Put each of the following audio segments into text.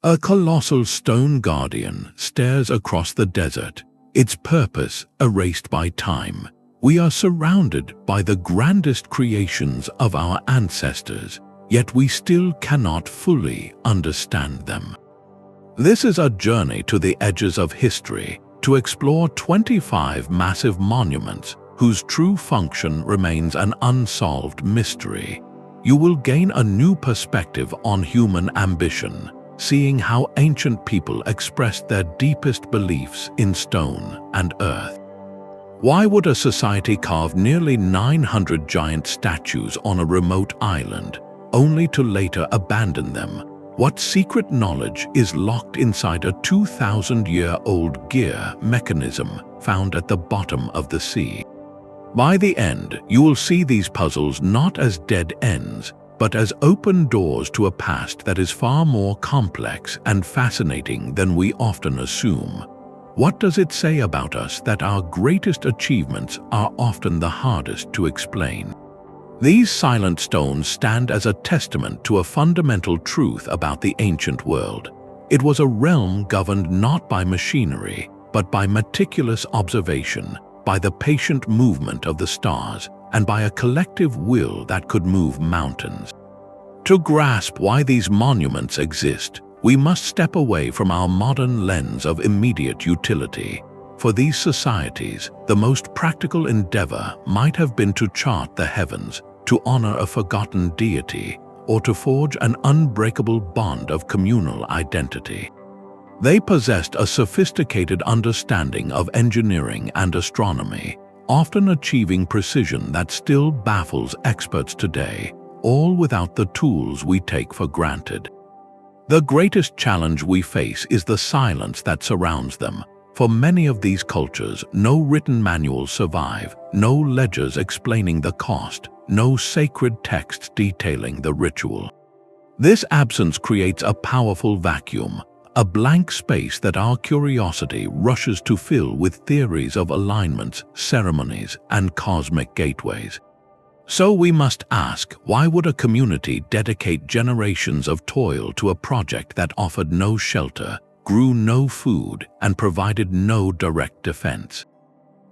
A colossal stone guardian stares across the desert, its purpose erased by time. We are surrounded by the grandest creations of our ancestors, yet we still cannot fully understand them. This is a journey to the edges of history to explore 25 massive monuments whose true function remains an unsolved mystery. You will gain a new perspective on human ambition, seeing how ancient people expressed their deepest beliefs in stone and earth. Why would a society carve nearly 900 giant statues on a remote island, only to later abandon them? What secret knowledge is locked inside a 2,000-year-old gear mechanism found at the bottom of the sea? By the end, you will see these puzzles not as dead ends, but as open doors to a past that is far more complex and fascinating than we often assume. What does it say about us that our greatest achievements are often the hardest to explain? These silent stones stand as a testament to a fundamental truth about the ancient world. It was a realm governed not by machinery, but by meticulous observation, by the patient movement of the stars, and by a collective will that could move mountains. To grasp why these monuments exist, we must step away from our modern lens of immediate utility. For these societies, the most practical endeavor might have been to chart the heavens, to honor a forgotten deity, or to forge an unbreakable bond of communal identity. They possessed a sophisticated understanding of engineering and astronomy, often achieving precision that still baffles experts today, all without the tools we take for granted. The greatest challenge we face is the silence that surrounds them. For many of these cultures, no written manuals survive, no ledgers explaining the cost, no sacred texts detailing the ritual. This absence creates a powerful vacuum, a blank space that our curiosity rushes to fill with theories of alignments, ceremonies, and cosmic gateways. So we must ask, why would a community dedicate generations of toil to a project that offered no shelter, grew no food, and provided no direct defense?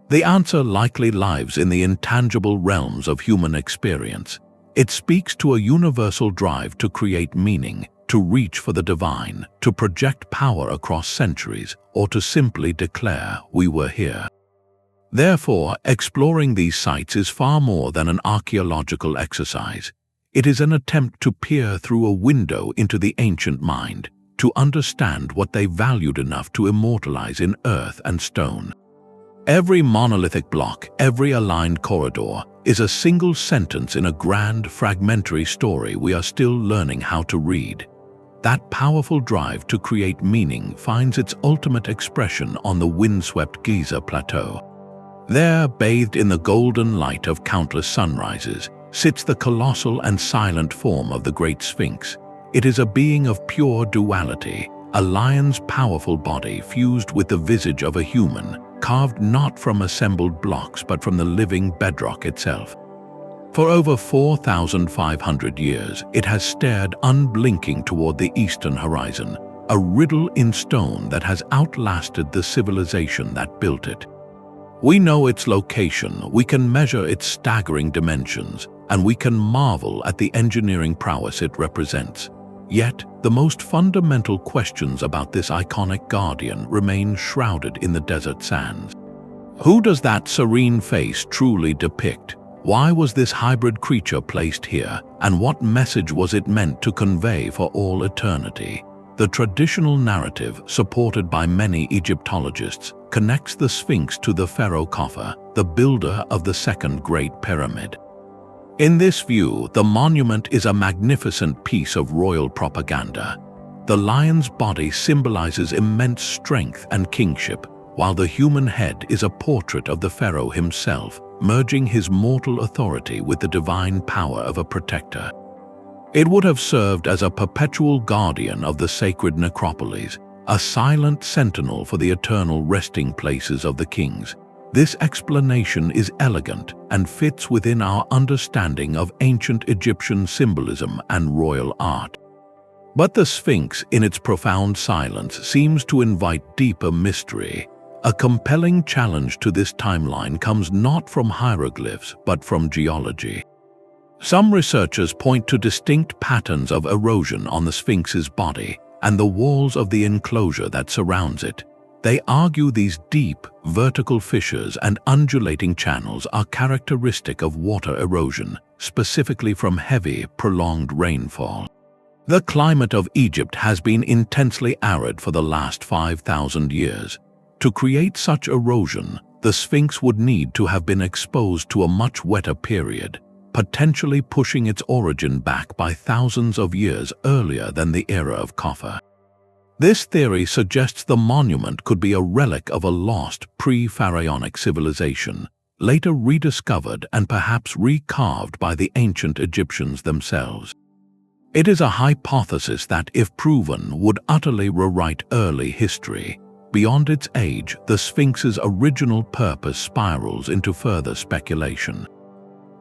The answer likely lies in the intangible realms of human experience. It speaks to a universal drive to create meaning, to reach for the divine, to project power across centuries, or to simply declare we were here. Therefore, exploring these sites is far more than an archaeological exercise. It is an attempt to peer through a window into the ancient mind, to understand what they valued enough to immortalize in earth and stone. Every monolithic block, every aligned corridor, is a single sentence in a grand, fragmentary story we are still learning how to read. That powerful drive to create meaning finds its ultimate expression on the windswept Giza plateau. There, bathed in the golden light of countless sunrises, sits the colossal and silent form of the great Sphinx. It is a being of pure duality, a lion's powerful body fused with the visage of a human, carved not from assembled blocks but from the living bedrock itself. For over 4,500 years, it has stared unblinking toward the eastern horizon, a riddle in stone that has outlasted the civilization that built it. We know its location, we can measure its staggering dimensions, and we can marvel at the engineering prowess it represents. Yet, the most fundamental questions about this iconic guardian remain shrouded in the desert sands. Who does that serene face truly depict? Why was this hybrid creature placed here, and what message was it meant to convey for all eternity? The traditional narrative, supported by many Egyptologists, connects the Sphinx to the Pharaoh Khafre, the builder of the Second Great Pyramid. In this view, the monument is a magnificent piece of royal propaganda. The lion's body symbolizes immense strength and kingship, while the human head is a portrait of the pharaoh himself, merging his mortal authority with the divine power of a protector. It would have served as a perpetual guardian of the sacred necropolis, a silent sentinel for the eternal resting places of the kings. This explanation is elegant and fits within our understanding of ancient Egyptian symbolism and royal art. But the Sphinx, in its profound silence, seems to invite deeper mystery. A compelling challenge to this timeline comes not from hieroglyphs, but from geology. Some researchers point to distinct patterns of erosion on the Sphinx's body and the walls of the enclosure that surrounds it. They argue these deep, vertical fissures and undulating channels are characteristic of water erosion, specifically from heavy, prolonged rainfall. The climate of Egypt has been intensely arid for the last 5,000 years. To create such erosion, the Sphinx would need to have been exposed to a much wetter period, potentially pushing its origin back by thousands of years earlier than the era of copper. This theory suggests the monument could be a relic of a lost pre-pharaonic civilization, later rediscovered and perhaps recarved by the ancient Egyptians themselves. It is a hypothesis that, if proven, would utterly rewrite early history. Beyond its age, the Sphinx's original purpose spirals into further speculation.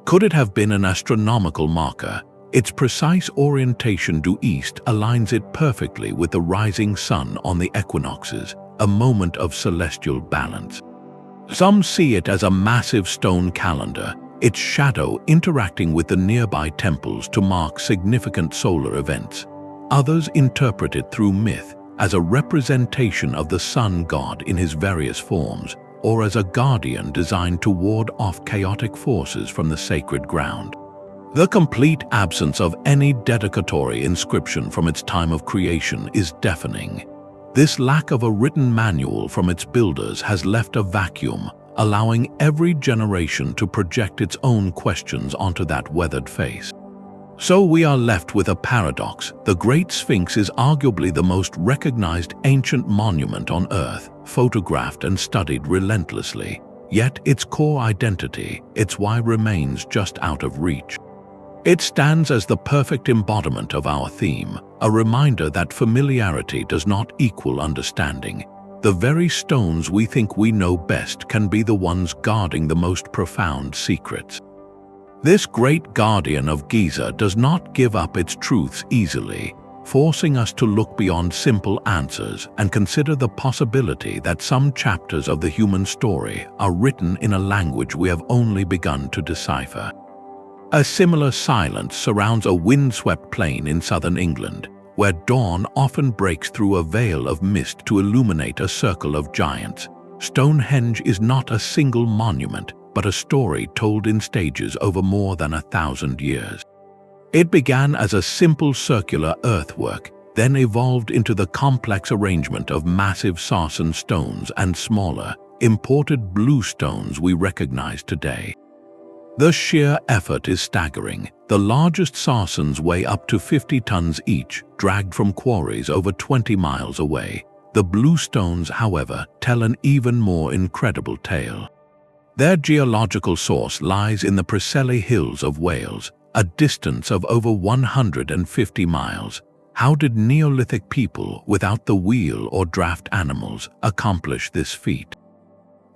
Could it have been an astronomical marker? Its precise orientation due east aligns it perfectly with the rising sun on the equinoxes, a moment of celestial balance. Some see it as a massive stone calendar, its shadow interacting with the nearby temples to mark significant solar events. Others interpret it through myth as a representation of the sun god in his various forms, or as a guardian designed to ward off chaotic forces from the sacred ground. The complete absence of any dedicatory inscription from its time of creation is deafening. This lack of a written manual from its builders has left a vacuum, allowing every generation to project its own questions onto that weathered face. So we are left with a paradox. The Great Sphinx is arguably the most recognized ancient monument on Earth, photographed and studied relentlessly. Yet its core identity, its why, remains just out of reach. It stands as the perfect embodiment of our theme, a reminder that familiarity does not equal understanding. The very stones we think we know best can be the ones guarding the most profound secrets. This great guardian of Giza does not give up its truths easily, forcing us to look beyond simple answers and consider the possibility that some chapters of the human story are written in a language we have only begun to decipher. A similar silence surrounds a windswept plain in southern England, where dawn often breaks through a veil of mist to illuminate a circle of giants. Stonehenge is not a single monument, but a story told in stages over more than 1,000 years. It began as a simple circular earthwork, then evolved into the complex arrangement of massive sarsen stones and smaller, imported blue stones we recognize today. The sheer effort is staggering. The largest sarsens weigh up to 50 tons each, dragged from quarries over 20 miles away. The blue stones, however, tell an even more incredible tale. Their geological source lies in the Preseli Hills of Wales, a distance of over 150 miles. How did Neolithic people, without the wheel or draft animals, accomplish this feat?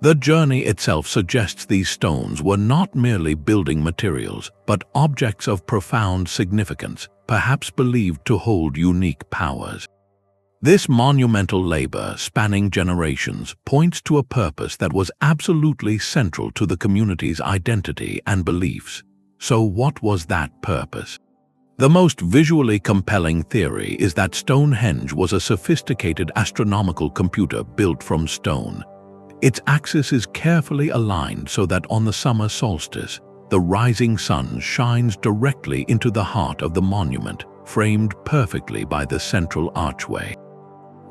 The journey itself suggests these stones were not merely building materials, but objects of profound significance, perhaps believed to hold unique powers. This monumental labor, spanning generations, points to a purpose that was absolutely central to the community's identity and beliefs. So what was that purpose? The most visually compelling theory is that Stonehenge was a sophisticated astronomical computer built from stone. Its axis is carefully aligned so that on the summer solstice, the rising sun shines directly into the heart of the monument, framed perfectly by the central archway.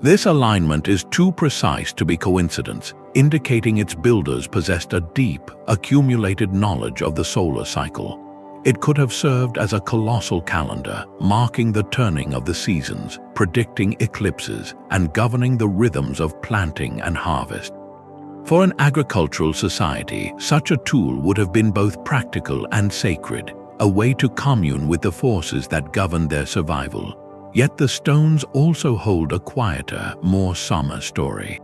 This alignment is too precise to be coincidence, indicating its builders possessed a deep, accumulated knowledge of the solar cycle. It could have served as a colossal calendar, marking the turning of the seasons, predicting eclipses, and governing the rhythms of planting and harvest. For an agricultural society, such a tool would have been both practical and sacred, a way to commune with the forces that governed their survival. Yet the stones also hold a quieter, more somber story.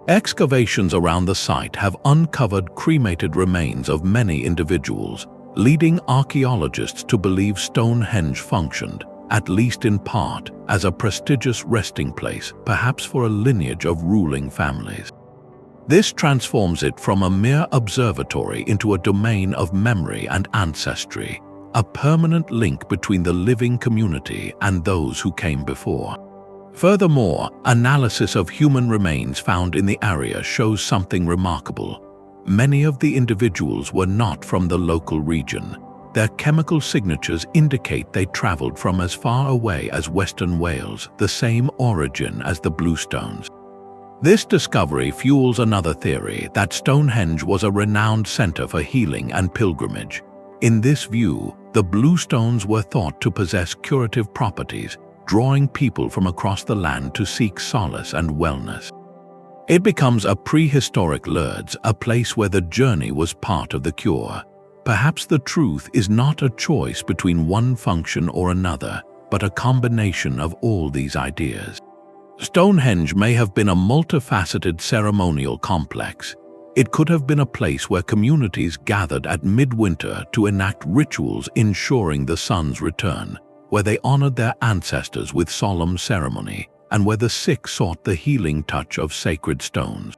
Excavations around the site have uncovered cremated remains of many individuals, leading archaeologists to believe Stonehenge functioned, at least in part, as a prestigious resting place, perhaps for a lineage of ruling families. This transforms it from a mere observatory into a domain of memory and ancestry, a permanent link between the living community and those who came before. Furthermore, analysis of human remains found in the area shows something remarkable. Many of the individuals were not from the local region. Their chemical signatures indicate they traveled from as far away as Western Wales, the same origin as the Bluestones. This discovery fuels another theory that Stonehenge was a renowned center for healing and pilgrimage. In this view, the Bluestones were thought to possess curative properties, drawing people from across the land to seek solace and wellness. It becomes a prehistoric Lourdes, a place where the journey was part of the cure. Perhaps the truth is not a choice between one function or another, but a combination of all these ideas. Stonehenge may have been a multifaceted ceremonial complex. It could have been a place where communities gathered at midwinter to enact rituals ensuring the sun's return, where they honored their ancestors with solemn ceremony, and where the sick sought the healing touch of sacred stones.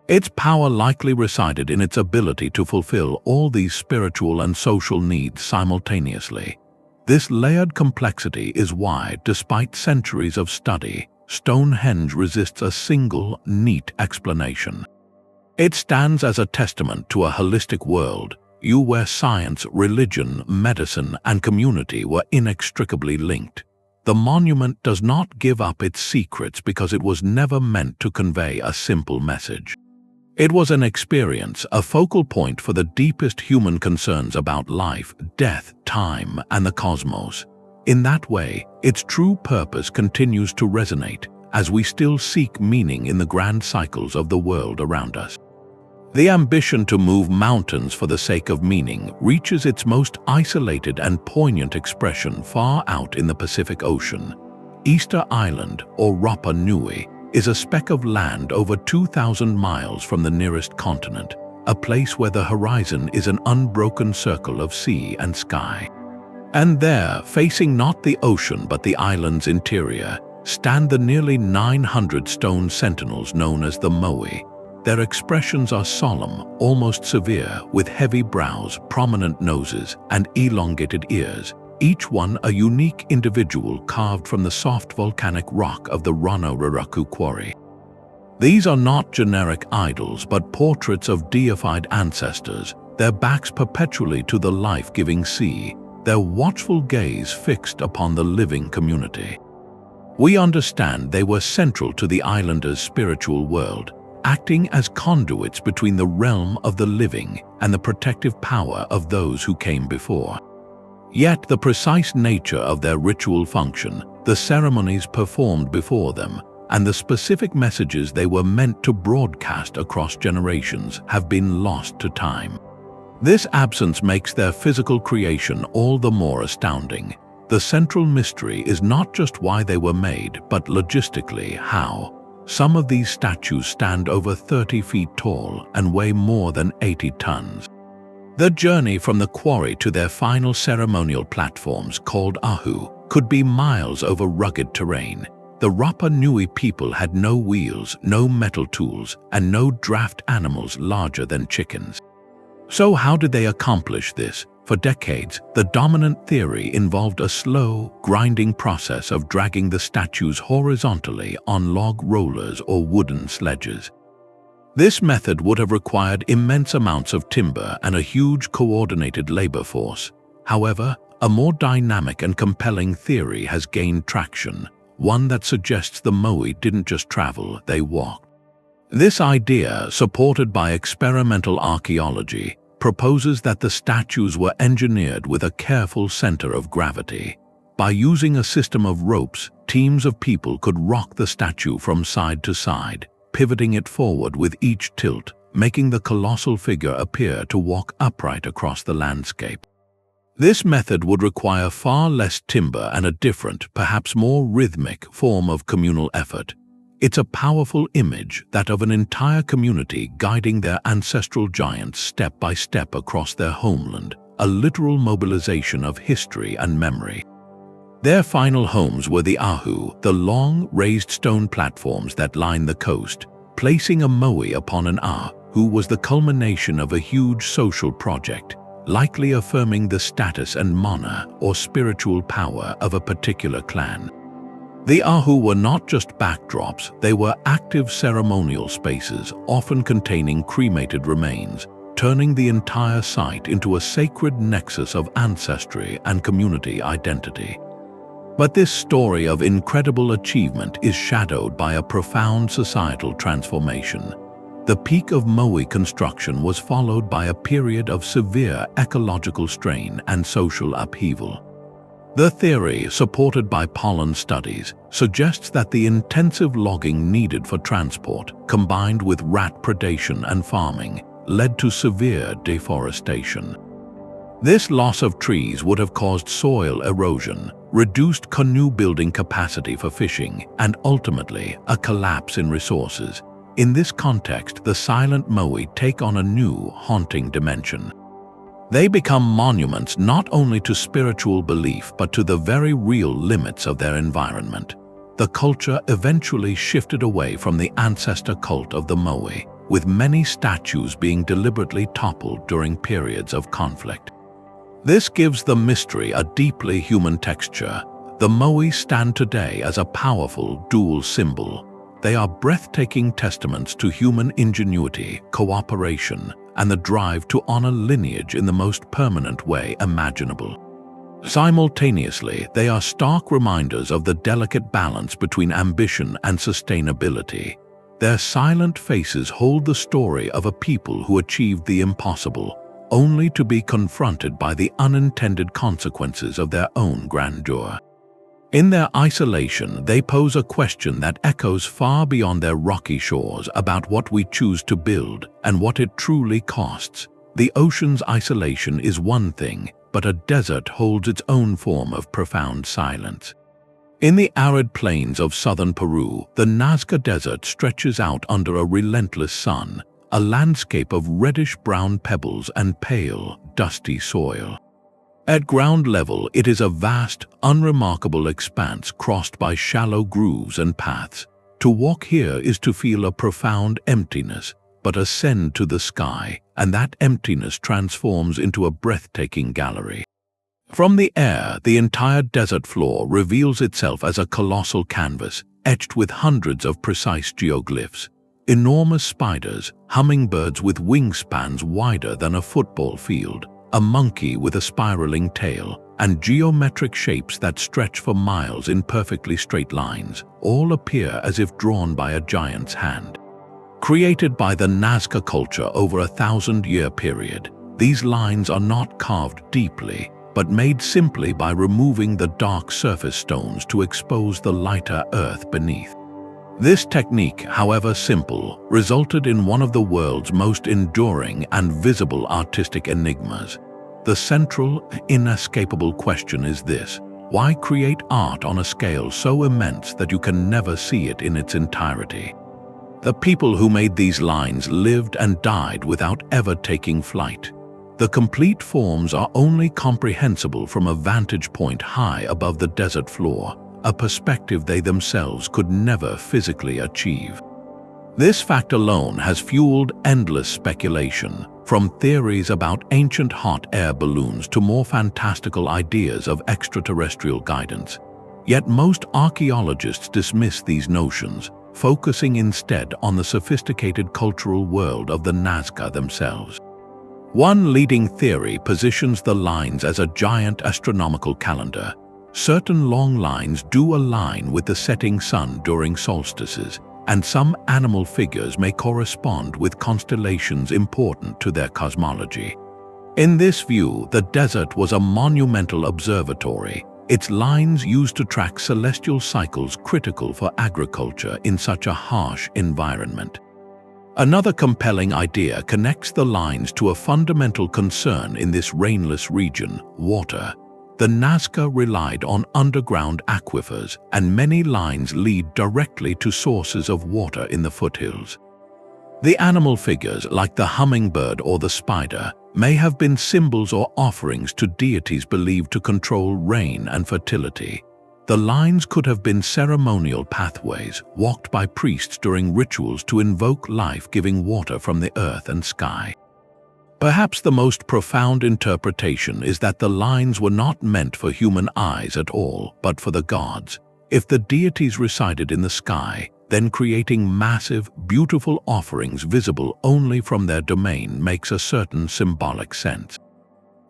Its power likely resided in its ability to fulfill all these spiritual and social needs simultaneously. This layered complexity is why, despite centuries of study, Stonehenge resists a single, neat explanation. It stands as a testament to a holistic world, where science, religion, medicine, and community were inextricably linked. The monument does not give up its secrets because it was never meant to convey a simple message. It was an experience, a focal point for the deepest human concerns about life, death, time, and the cosmos. In that way, its true purpose continues to resonate as we still seek meaning in the grand cycles of the world around us. The ambition to move mountains for the sake of meaning reaches its most isolated and poignant expression far out in the Pacific Ocean. Easter Island, or Rapa Nui, is a speck of land over 2,000 miles from the nearest continent, a place where the horizon is an unbroken circle of sea and sky. And there, facing not the ocean but the island's interior, stand the nearly 900 stone sentinels known as the Moai. Their expressions are solemn, almost severe, with heavy brows, prominent noses, and elongated ears, each one a unique individual carved from the soft volcanic rock of the Rano-Raraku quarry. These are not generic idols but portraits of deified ancestors, their backs perpetually to the life-giving sea, their watchful gaze fixed upon the living community. We understand they were central to the islanders' spiritual world, acting as conduits between the realm of the living and the protective power of those who came before. Yet the precise nature of their ritual function, the ceremonies performed before them, and the specific messages they were meant to broadcast across generations have been lost to time. This absence makes their physical creation all the more astounding. The central mystery is not just why they were made, but logistically how. Some of these statues stand over 30 feet tall and weigh more than 80 tons. The journey from the quarry to their final ceremonial platforms, called ahu, could be miles over rugged terrain. The Rapa Nui people had no wheels, no metal tools, and no draft animals larger than chickens. So how did they accomplish this? For decades, the dominant theory involved a slow, grinding process of dragging the statues horizontally on log rollers or wooden sledges. This method would have required immense amounts of timber and a huge coordinated labor force. However, a more dynamic and compelling theory has gained traction, one that suggests the Moai didn't just travel, they walked. This idea, supported by experimental archaeology, proposes that the statues were engineered with a careful center of gravity. By using a system of ropes, teams of people could rock the statue from side to side, pivoting it forward with each tilt, making the colossal figure appear to walk upright across the landscape. This method would require far less timber and a different, perhaps more rhythmic, form of communal effort. It's a powerful image, that of an entire community guiding their ancestral giants step by step across their homeland, a literal mobilization of history and memory. Their final homes were the Ahu, the long, raised stone platforms that line the coast. Placing a Moai upon an Ahu was the culmination of a huge social project, likely affirming the status and mana or spiritual power of a particular clan. The Ahu were not just backdrops, they were active ceremonial spaces, often containing cremated remains, turning the entire site into a sacred nexus of ancestry and community identity. But this story of incredible achievement is shadowed by a profound societal transformation. The peak of Moai construction was followed by a period of severe ecological strain and social upheaval. The theory, supported by pollen studies, suggests that the intensive logging needed for transport, combined with rat predation and farming, led to severe deforestation. This loss of trees would have caused soil erosion, reduced canoe building capacity for fishing, and ultimately a collapse in resources. In this context, the silent Moai take on a new, haunting dimension. They become monuments not only to spiritual belief but to the very real limits of their environment. The culture eventually shifted away from the ancestor cult of the Moai, with many statues being deliberately toppled during periods of conflict. This gives the mystery a deeply human texture. The Moai stand today as a powerful dual symbol. They are breathtaking testaments to human ingenuity, cooperation, and the drive to honor lineage in the most permanent way imaginable. Simultaneously, they are stark reminders of the delicate balance between ambition and sustainability. Their silent faces hold the story of a people who achieved the impossible, only to be confronted by the unintended consequences of their own grandeur. In their isolation, they pose a question that echoes far beyond their rocky shores about what we choose to build and what it truly costs. The ocean's isolation is one thing, but a desert holds its own form of profound silence. In the arid plains of southern Peru, the Nazca Desert stretches out under a relentless sun, a landscape of reddish-brown pebbles and pale, dusty soil. At ground level, it is a vast, unremarkable expanse crossed by shallow grooves and paths. To walk here is to feel a profound emptiness, but ascend to the sky, and that emptiness transforms into a breathtaking gallery. From the air, the entire desert floor reveals itself as a colossal canvas, etched with hundreds of precise geoglyphs. Enormous spiders, hummingbirds with wingspans wider than a football field, a monkey with a spiraling tail, and geometric shapes that stretch for miles in perfectly straight lines, all appear as if drawn by a giant's hand. Created by the Nazca culture over a 1,000-year period, these lines are not carved deeply, but made simply by removing the dark surface stones to expose the lighter earth beneath. This technique, however simple, resulted in one of the world's most enduring and visible artistic enigmas. The central, inescapable question is this: why create art on a scale so immense that you can never see it in its entirety? The people who made these lines lived and died without ever taking flight. The complete forms are only comprehensible from a vantage point high above the desert floor, a perspective they themselves could never physically achieve. This fact alone has fueled endless speculation, from theories about ancient hot air balloons to more fantastical ideas of extraterrestrial guidance. Yet most archaeologists dismiss these notions, focusing instead on the sophisticated cultural world of the Nazca themselves. One leading theory positions the lines as a giant astronomical calendar. Certain long lines do align with the setting sun during solstices, and some animal figures may correspond with constellations important to their cosmology. In this view, the desert was a monumental observatory, its lines used to track celestial cycles critical for agriculture in such a harsh environment. Another compelling idea connects the lines to a fundamental concern in this rainless region: water. The Nazca relied on underground aquifers, and many lines lead directly to sources of water in the foothills. The animal figures, like the hummingbird or the spider, may have been symbols or offerings to deities believed to control rain and fertility, The lines could have been ceremonial pathways walked by priests during rituals to invoke life-giving water from the earth and sky. Perhaps the most profound interpretation is that the lines were not meant for human eyes at all, but for the gods. If the deities resided in the sky, then creating massive, beautiful offerings visible only from their domain makes a certain symbolic sense.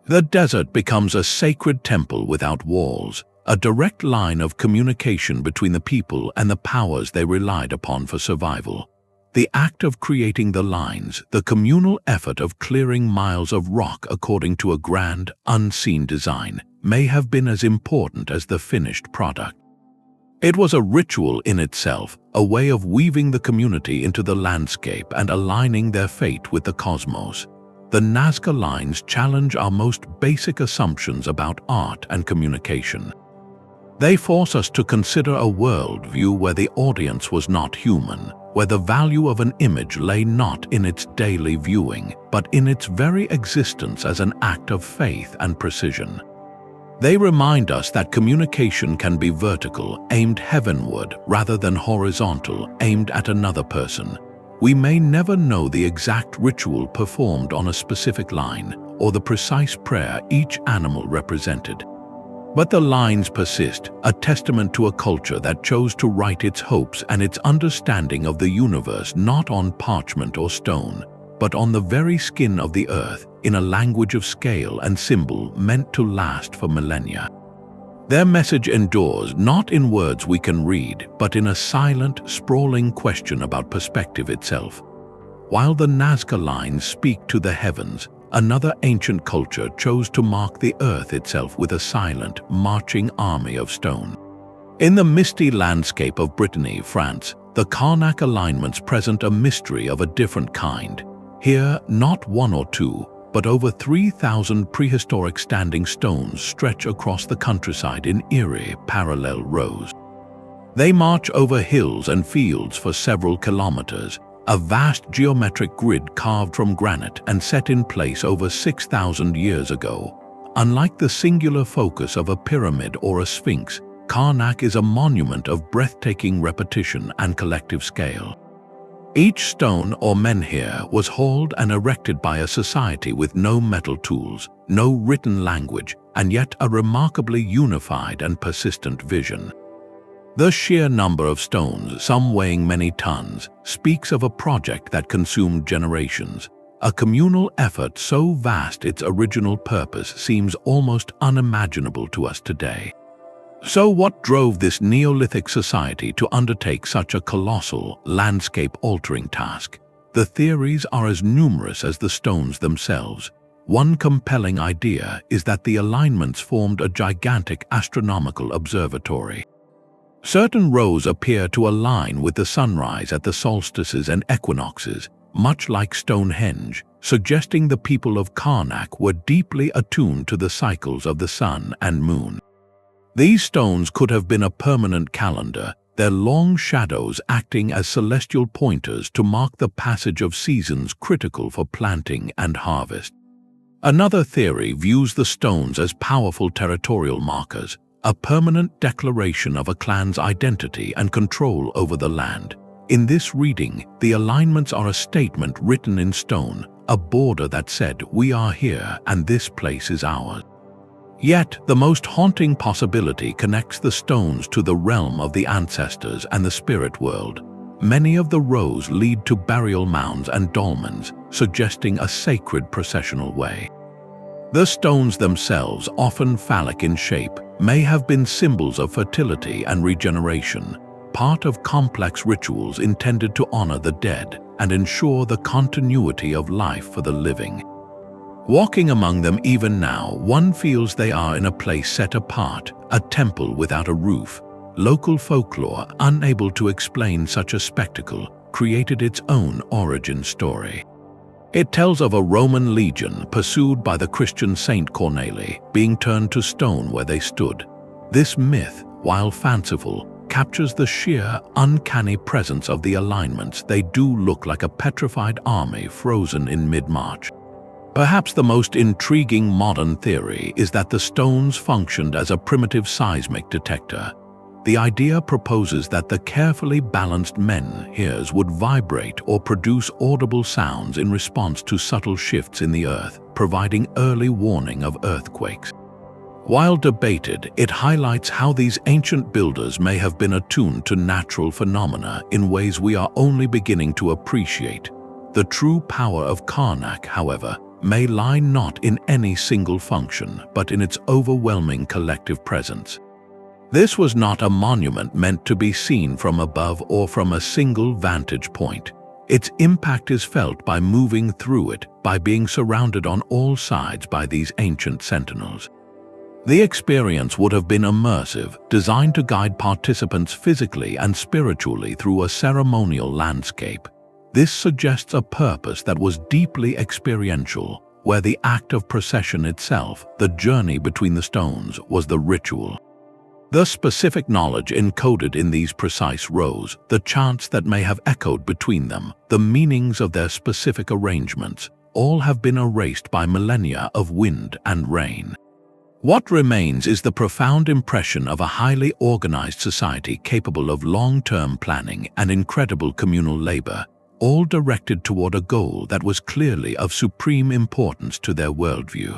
The desert becomes a sacred temple without walls, a direct line of communication between the people and the powers they relied upon for survival. The act of creating the lines, the communal effort of clearing miles of rock according to a grand, unseen design, may have been as important as the finished product. It was a ritual in itself, a way of weaving the community into the landscape and aligning their fate with the cosmos. The Nazca lines challenge our most basic assumptions about art and communication. They force us to consider a worldview where the audience was not human, where the value of an image lay not in its daily viewing, but in its very existence as an act of faith and precision. They remind us that communication can be vertical, aimed heavenward, rather than horizontal, aimed at another person. We may never know the exact ritual performed on a specific line, or the precise prayer each animal represented. But the lines persist, a testament to a culture that chose to write its hopes and its understanding of the universe not on parchment or stone, but on the very skin of the earth, in a language of scale and symbol meant to last for millennia. Their message endures not in words we can read, but in a silent, sprawling question about perspective itself. While the Nazca lines speak to the heavens, another ancient culture chose to mark the earth itself with a silent, marching army of stone. In the misty landscape of Brittany, France, the Karnak alignments present a mystery of a different kind. Here, not one or two, but over 3,000 prehistoric standing stones stretch across the countryside in eerie, parallel rows. They march over hills and fields for several kilometers, a vast geometric grid carved from granite and set in place over 6,000 years ago. Unlike the singular focus of a pyramid or a Sphinx, Karnak is a monument of breathtaking repetition and collective scale. Each stone or menhir was hauled and erected by a society with no metal tools, no written language, and yet a remarkably unified and persistent vision. The sheer number of stones, some weighing many tons, speaks of a project that consumed generations, a communal effort so vast its original purpose seems almost unimaginable to us today. So what drove this Neolithic society to undertake such a colossal, landscape-altering task? The theories are as numerous as the stones themselves. One compelling idea is that the alignments formed a gigantic astronomical observatory. Certain rows appear to align with the sunrise at the solstices and equinoxes, much like Stonehenge, suggesting the people of Karnak were deeply attuned to the cycles of the sun and moon. These stones could have been a permanent calendar, their long shadows acting as celestial pointers to mark the passage of seasons critical for planting and harvest. Another theory views the stones as powerful territorial markers, a permanent declaration of a clan's identity and control over the land. In this reading, the alignments are a statement written in stone, a border that said, "We are here and this place is ours." Yet, the most haunting possibility connects the stones to the realm of the ancestors and the spirit world. Many of the rows lead to burial mounds and dolmens, suggesting a sacred processional way. The stones themselves, often phallic in shape, may have been symbols of fertility and regeneration, part of complex rituals intended to honor the dead and ensure the continuity of life for the living. Walking among them even now, one feels they are in a place set apart, a temple without a roof. Local folklore, unable to explain such a spectacle, created its own origin story. It tells of a Roman legion pursued by the Christian Saint Corneli, being turned to stone where they stood. This myth, while fanciful, captures the sheer, uncanny presence of the alignments. They do look like a petrified army frozen in mid-march. Perhaps the most intriguing modern theory is that the stones functioned as a primitive seismic detector. The idea proposes that the carefully balanced menhirs would vibrate or produce audible sounds in response to subtle shifts in the earth, providing early warning of earthquakes. While debated, it highlights how these ancient builders may have been attuned to natural phenomena in ways we are only beginning to appreciate. The true power of Karnak, however, may lie not in any single function, but in its overwhelming collective presence. This was not a monument meant to be seen from above or from a single vantage point. Its impact is felt by moving through it, by being surrounded on all sides by these ancient sentinels. The experience would have been immersive, designed to guide participants physically and spiritually through a ceremonial landscape. This suggests a purpose that was deeply experiential, where the act of procession itself, the journey between the stones, was the ritual. The specific knowledge encoded in these precise rows, the chants that may have echoed between them, the meanings of their specific arrangements, all have been erased by millennia of wind and rain. What remains is the profound impression of a highly organized society capable of long-term planning and incredible communal labor, all directed toward a goal that was clearly of supreme importance to their worldview.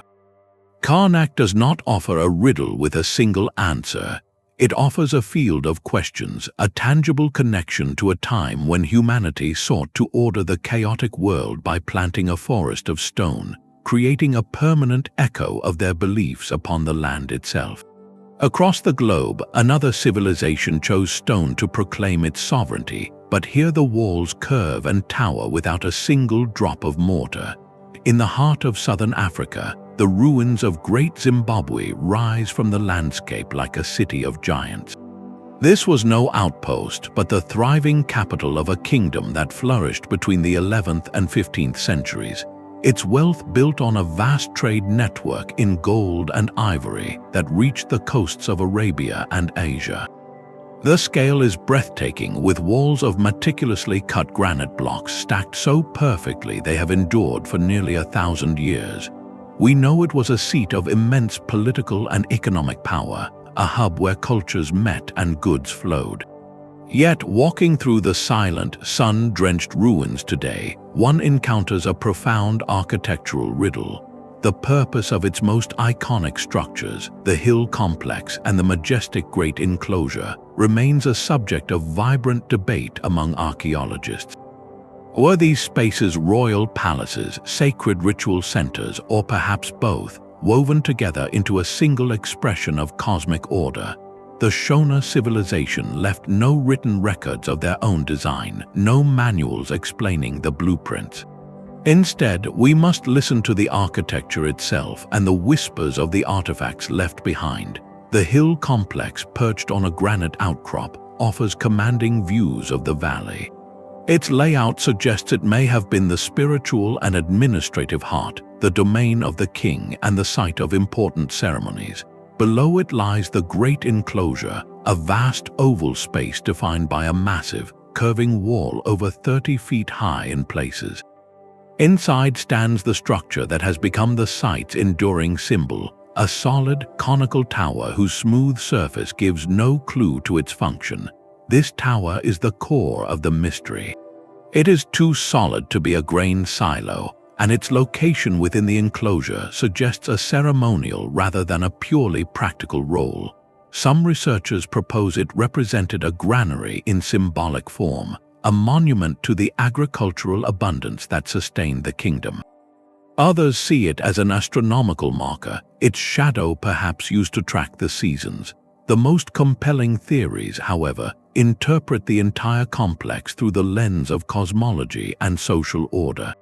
Karnak does not offer a riddle with a single answer. It offers a field of questions, a tangible connection to a time when humanity sought to order the chaotic world by planting a forest of stone, creating a permanent echo of their beliefs upon the land itself. Across the globe, another civilization chose stone to proclaim its sovereignty, but here the walls curve and tower without a single drop of mortar. In the heart of southern Africa, the ruins of great Zimbabwe rise from the landscape like a city of giants. This was no outpost, but the thriving capital of a kingdom that flourished between the 11th and 15th centuries. Its wealth built on a vast trade network in gold and ivory that reached the coasts of Arabia and Asia. The scale is breathtaking, with walls of meticulously cut granite blocks stacked so perfectly they have endured for nearly 1,000 years. We know it was a seat of immense political and economic power, a hub where cultures met and goods flowed. Yet, walking through the silent, sun-drenched ruins today, one encounters a profound architectural riddle. The purpose of its most iconic structures, the hill complex and the majestic great enclosure, remains a subject of vibrant debate among archaeologists. Were these spaces royal palaces, sacred ritual centers, or perhaps both, woven together into a single expression of cosmic order? The Shona civilization left no written records of their own design, no manuals explaining the blueprints. Instead, we must listen to the architecture itself and the whispers of the artifacts left behind. The hill complex, perched on a granite outcrop, offers commanding views of the valley. Its layout suggests it may have been the spiritual and administrative heart, the domain of the king and the site of important ceremonies. Below it lies the great enclosure, a vast oval space defined by a massive, curving wall over 30 feet high in places. Inside stands the structure that has become the site's enduring symbol, a solid, conical tower whose smooth surface gives no clue to its function. This tower is the core of the mystery. It is too solid to be a grain silo, and its location within the enclosure suggests a ceremonial rather than a purely practical role. Some researchers propose it represented a granary in symbolic form, a monument to the agricultural abundance that sustained the kingdom. Others see it as an astronomical marker, its shadow perhaps used to track the seasons. The most compelling theories, however, interpret the entire complex through the lens of cosmology and social order.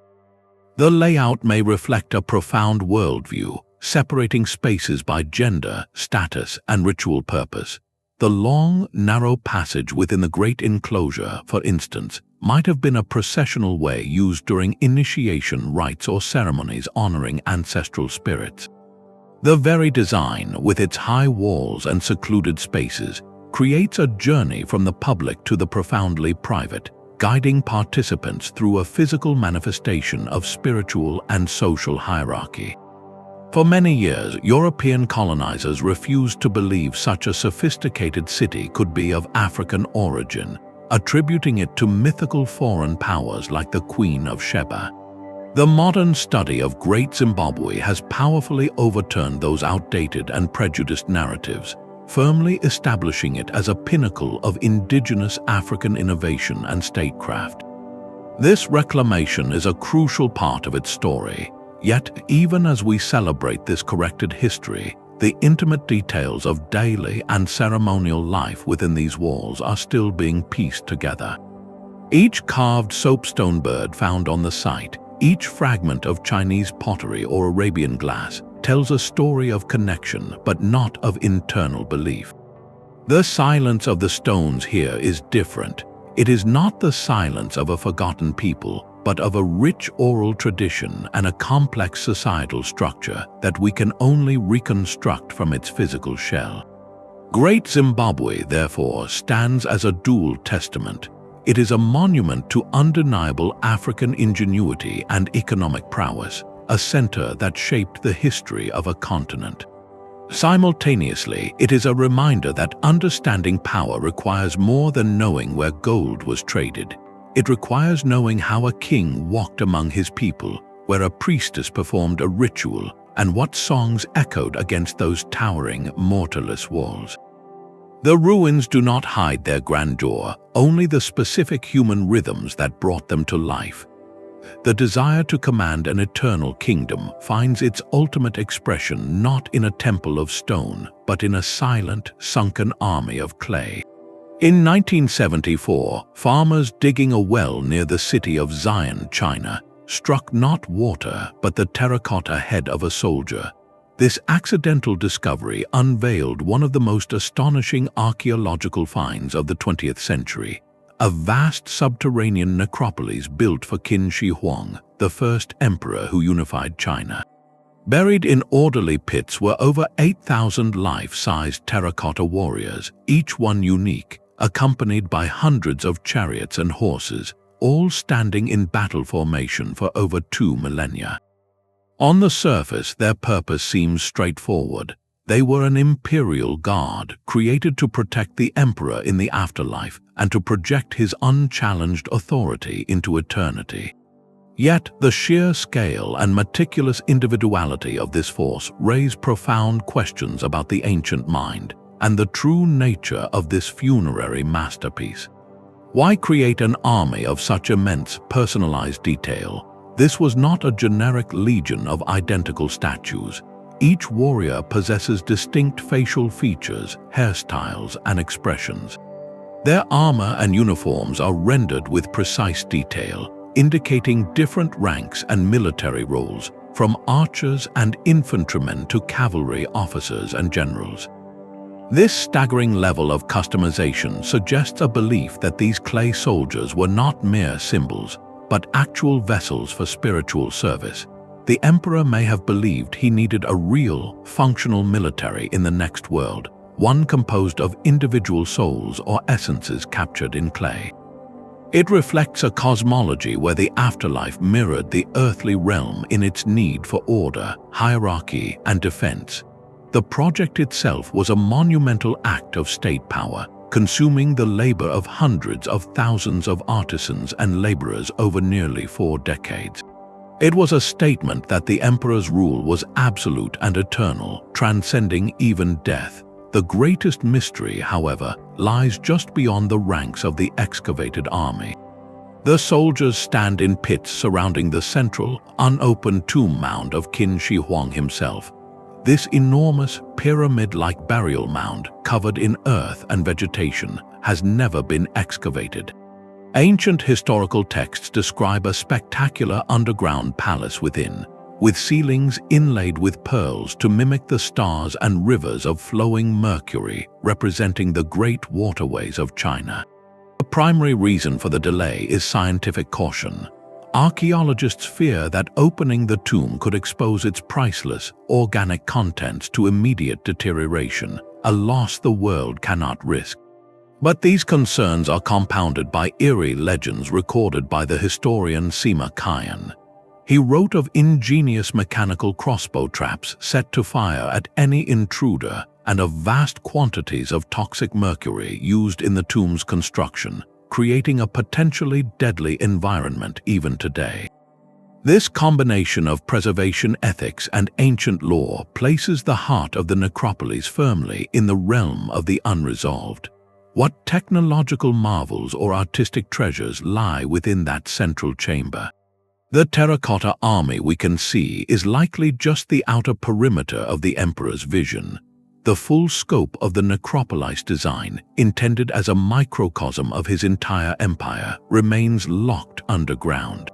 The layout may reflect a profound worldview, separating spaces by gender, status, and ritual purpose. The long, narrow passage within the great enclosure, for instance, might have been a processional way used during initiation rites or ceremonies honoring ancestral spirits. The very design, with its high walls and secluded spaces, creates a journey from the public to the profoundly private, guiding participants through a physical manifestation of spiritual and social hierarchy. For many years, European colonizers refused to believe such a sophisticated city could be of African origin, attributing it to mythical foreign powers like the Queen of Sheba. The modern study of Great Zimbabwe has powerfully overturned those outdated and prejudiced narratives, firmly establishing it as a pinnacle of indigenous African innovation and statecraft. This reclamation is a crucial part of its story. Yet, even as we celebrate this corrected history, the intimate details of daily and ceremonial life within these walls are still being pieced together. Each carved soapstone bird found on the site, each fragment of Chinese pottery or Arabian glass, tells a story of connection but not of internal belief. The silence of the stones here is different. It is not the silence of a forgotten people, but of a rich oral tradition and a complex societal structure that we can only reconstruct from its physical shell. Great Zimbabwe, therefore, stands as a dual testament. It is a monument to undeniable African ingenuity and economic prowess, a center that shaped the history of a continent. Simultaneously, it is a reminder that understanding power requires more than knowing where gold was traded. It requires knowing how a king walked among his people, where a priestess performed a ritual, and what songs echoed against those towering, mortarless walls. The ruins do not hide their grandeur, only the specific human rhythms that brought them to life. The desire to command an eternal kingdom finds its ultimate expression not in a temple of stone, but in a silent, sunken army of clay. In 1974, farmers digging a well near the city of Xi'an, China, struck not water but the terracotta head of a soldier. This accidental discovery unveiled one of the most astonishing archaeological finds of the 20th century, a vast subterranean necropolis built for Qin Shi Huang, the first emperor who unified China. Buried in orderly pits were over 8,000 life-sized terracotta warriors, each one unique, accompanied by hundreds of chariots and horses, all standing in battle formation for over 2 millennia. On the surface, their purpose seems straightforward. They were an imperial guard, created to protect the emperor in the afterlife and to project his unchallenged authority into eternity. Yet, the sheer scale and meticulous individuality of this force raise profound questions about the ancient mind and the true nature of this funerary masterpiece. Why create an army of such immense, personalized detail? This was not a generic legion of identical statues. Each warrior possesses distinct facial features, hairstyles, and expressions. Their armor and uniforms are rendered with precise detail, indicating different ranks and military roles, from archers and infantrymen to cavalry officers and generals. This staggering level of customization suggests a belief that these clay soldiers were not mere symbols, but actual vessels for spiritual service. The emperor may have believed he needed a real, functional military in the next world, one composed of individual souls or essences captured in clay. It reflects a cosmology where the afterlife mirrored the earthly realm in its need for order, hierarchy, and defense. The project itself was a monumental act of state power, consuming the labor of hundreds of thousands of artisans and laborers over nearly 4 decades. It was a statement that the emperor's rule was absolute and eternal, transcending even death. The greatest mystery, however, lies just beyond the ranks of the excavated army. The soldiers stand in pits surrounding the central, unopened tomb mound of Qin Shi Huang himself. This enormous, pyramid-like burial mound, covered in earth and vegetation, has never been excavated. Ancient historical texts describe a spectacular underground palace within, with ceilings inlaid with pearls to mimic the stars and rivers of flowing mercury representing the great waterways of China. The primary reason for the delay is scientific caution. Archaeologists fear that opening the tomb could expose its priceless, organic contents to immediate deterioration, a loss the world cannot risk. But these concerns are compounded by eerie legends recorded by the historian Sima Qian. He wrote of ingenious mechanical crossbow traps set to fire at any intruder and of vast quantities of toxic mercury used in the tomb's construction, creating a potentially deadly environment even today. This combination of preservation ethics and ancient lore places the heart of the necropolis firmly in the realm of the unresolved. What technological marvels or artistic treasures lie within that central chamber? The terracotta army we can see is likely just the outer perimeter of the emperor's vision. The full scope of the necropolis design, intended as a microcosm of his entire empire, remains locked underground.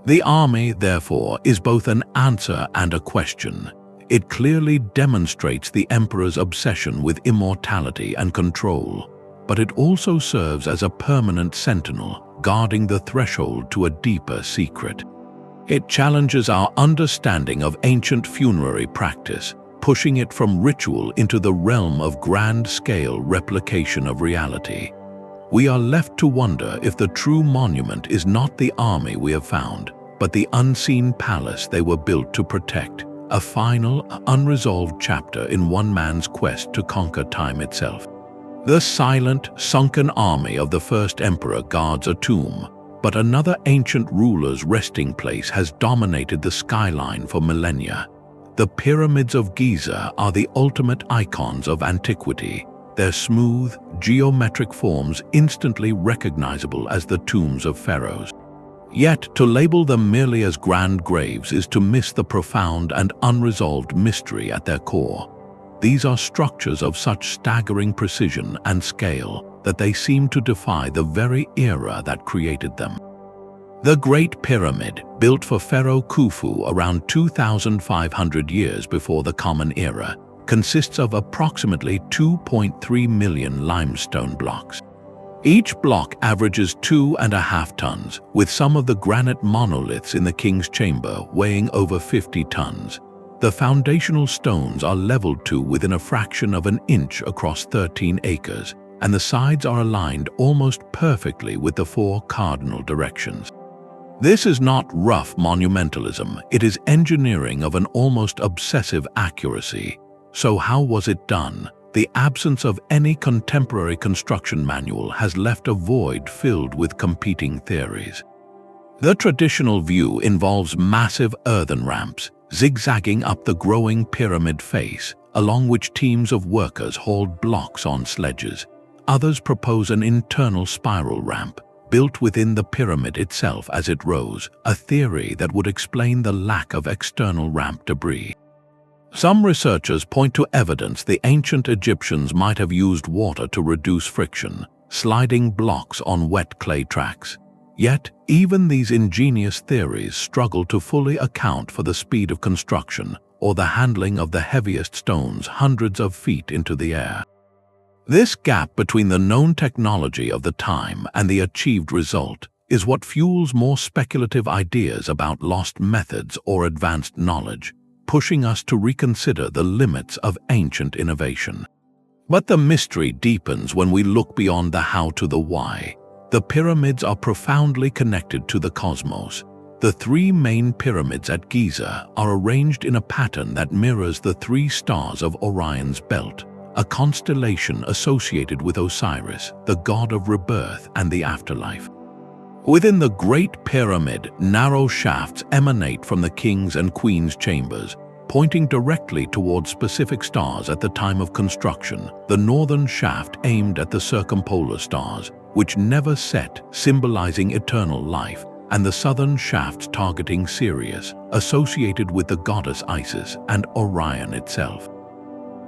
The army, therefore, is both an answer and a question. It clearly demonstrates the emperor's obsession with immortality and control, but it also serves as a permanent sentinel, guarding the threshold to a deeper secret. It challenges our understanding of ancient funerary practice, pushing it from ritual into the realm of grand-scale replication of reality. We are left to wonder if the true monument is not the army we have found, but the unseen palace they were built to protect, a final, unresolved chapter in one man's quest to conquer time itself. The silent, sunken army of the first emperor guards a tomb, but another ancient ruler's resting place has dominated the skyline for millennia. The pyramids of Giza are the ultimate icons of antiquity, their smooth, geometric forms instantly recognizable as the tombs of pharaohs. Yet, to label them merely as grand graves is to miss the profound and unresolved mystery at their core. These are structures of such staggering precision and scale that they seem to defy the very era that created them. The Great Pyramid, built for Pharaoh Khufu around 2,500 years before the Common Era, consists of approximately 2.3 million limestone blocks. Each block averages 2.5 tons, with some of the granite monoliths in the King's Chamber weighing over 50 tons. The foundational stones are leveled to within a fraction of an inch across 13 acres, and the sides are aligned almost perfectly with the 4 cardinal directions. This is not rough monumentalism, it is engineering of an almost obsessive accuracy. So how was it done? The absence of any contemporary construction manual has left a void filled with competing theories. The traditional view involves massive earthen ramps, zigzagging up the growing pyramid face, along which teams of workers hauled blocks on sledges. Others propose an internal spiral ramp, built within the pyramid itself as it rose, a theory that would explain the lack of external ramp debris. Some researchers point to evidence the ancient Egyptians might have used water to reduce friction, sliding blocks on wet clay tracks. Yet, even these ingenious theories struggle to fully account for the speed of construction or the handling of the heaviest stones hundreds of feet into the air. This gap between the known technology of the time and the achieved result is what fuels more speculative ideas about lost methods or advanced knowledge, pushing us to reconsider the limits of ancient innovation. But the mystery deepens when we look beyond the how to the why. The pyramids are profoundly connected to the cosmos. The 3 main pyramids at Giza are arranged in a pattern that mirrors the 3 stars of Orion's belt, a constellation associated with Osiris, the god of rebirth and the afterlife. Within the Great Pyramid, narrow shafts emanate from the king's and queen's chambers, pointing directly towards specific stars at the time of construction. The northern shaft aimed at the circumpolar stars, which never set, symbolizing eternal life, and the southern shaft targeting Sirius, associated with the goddess Isis and Orion itself.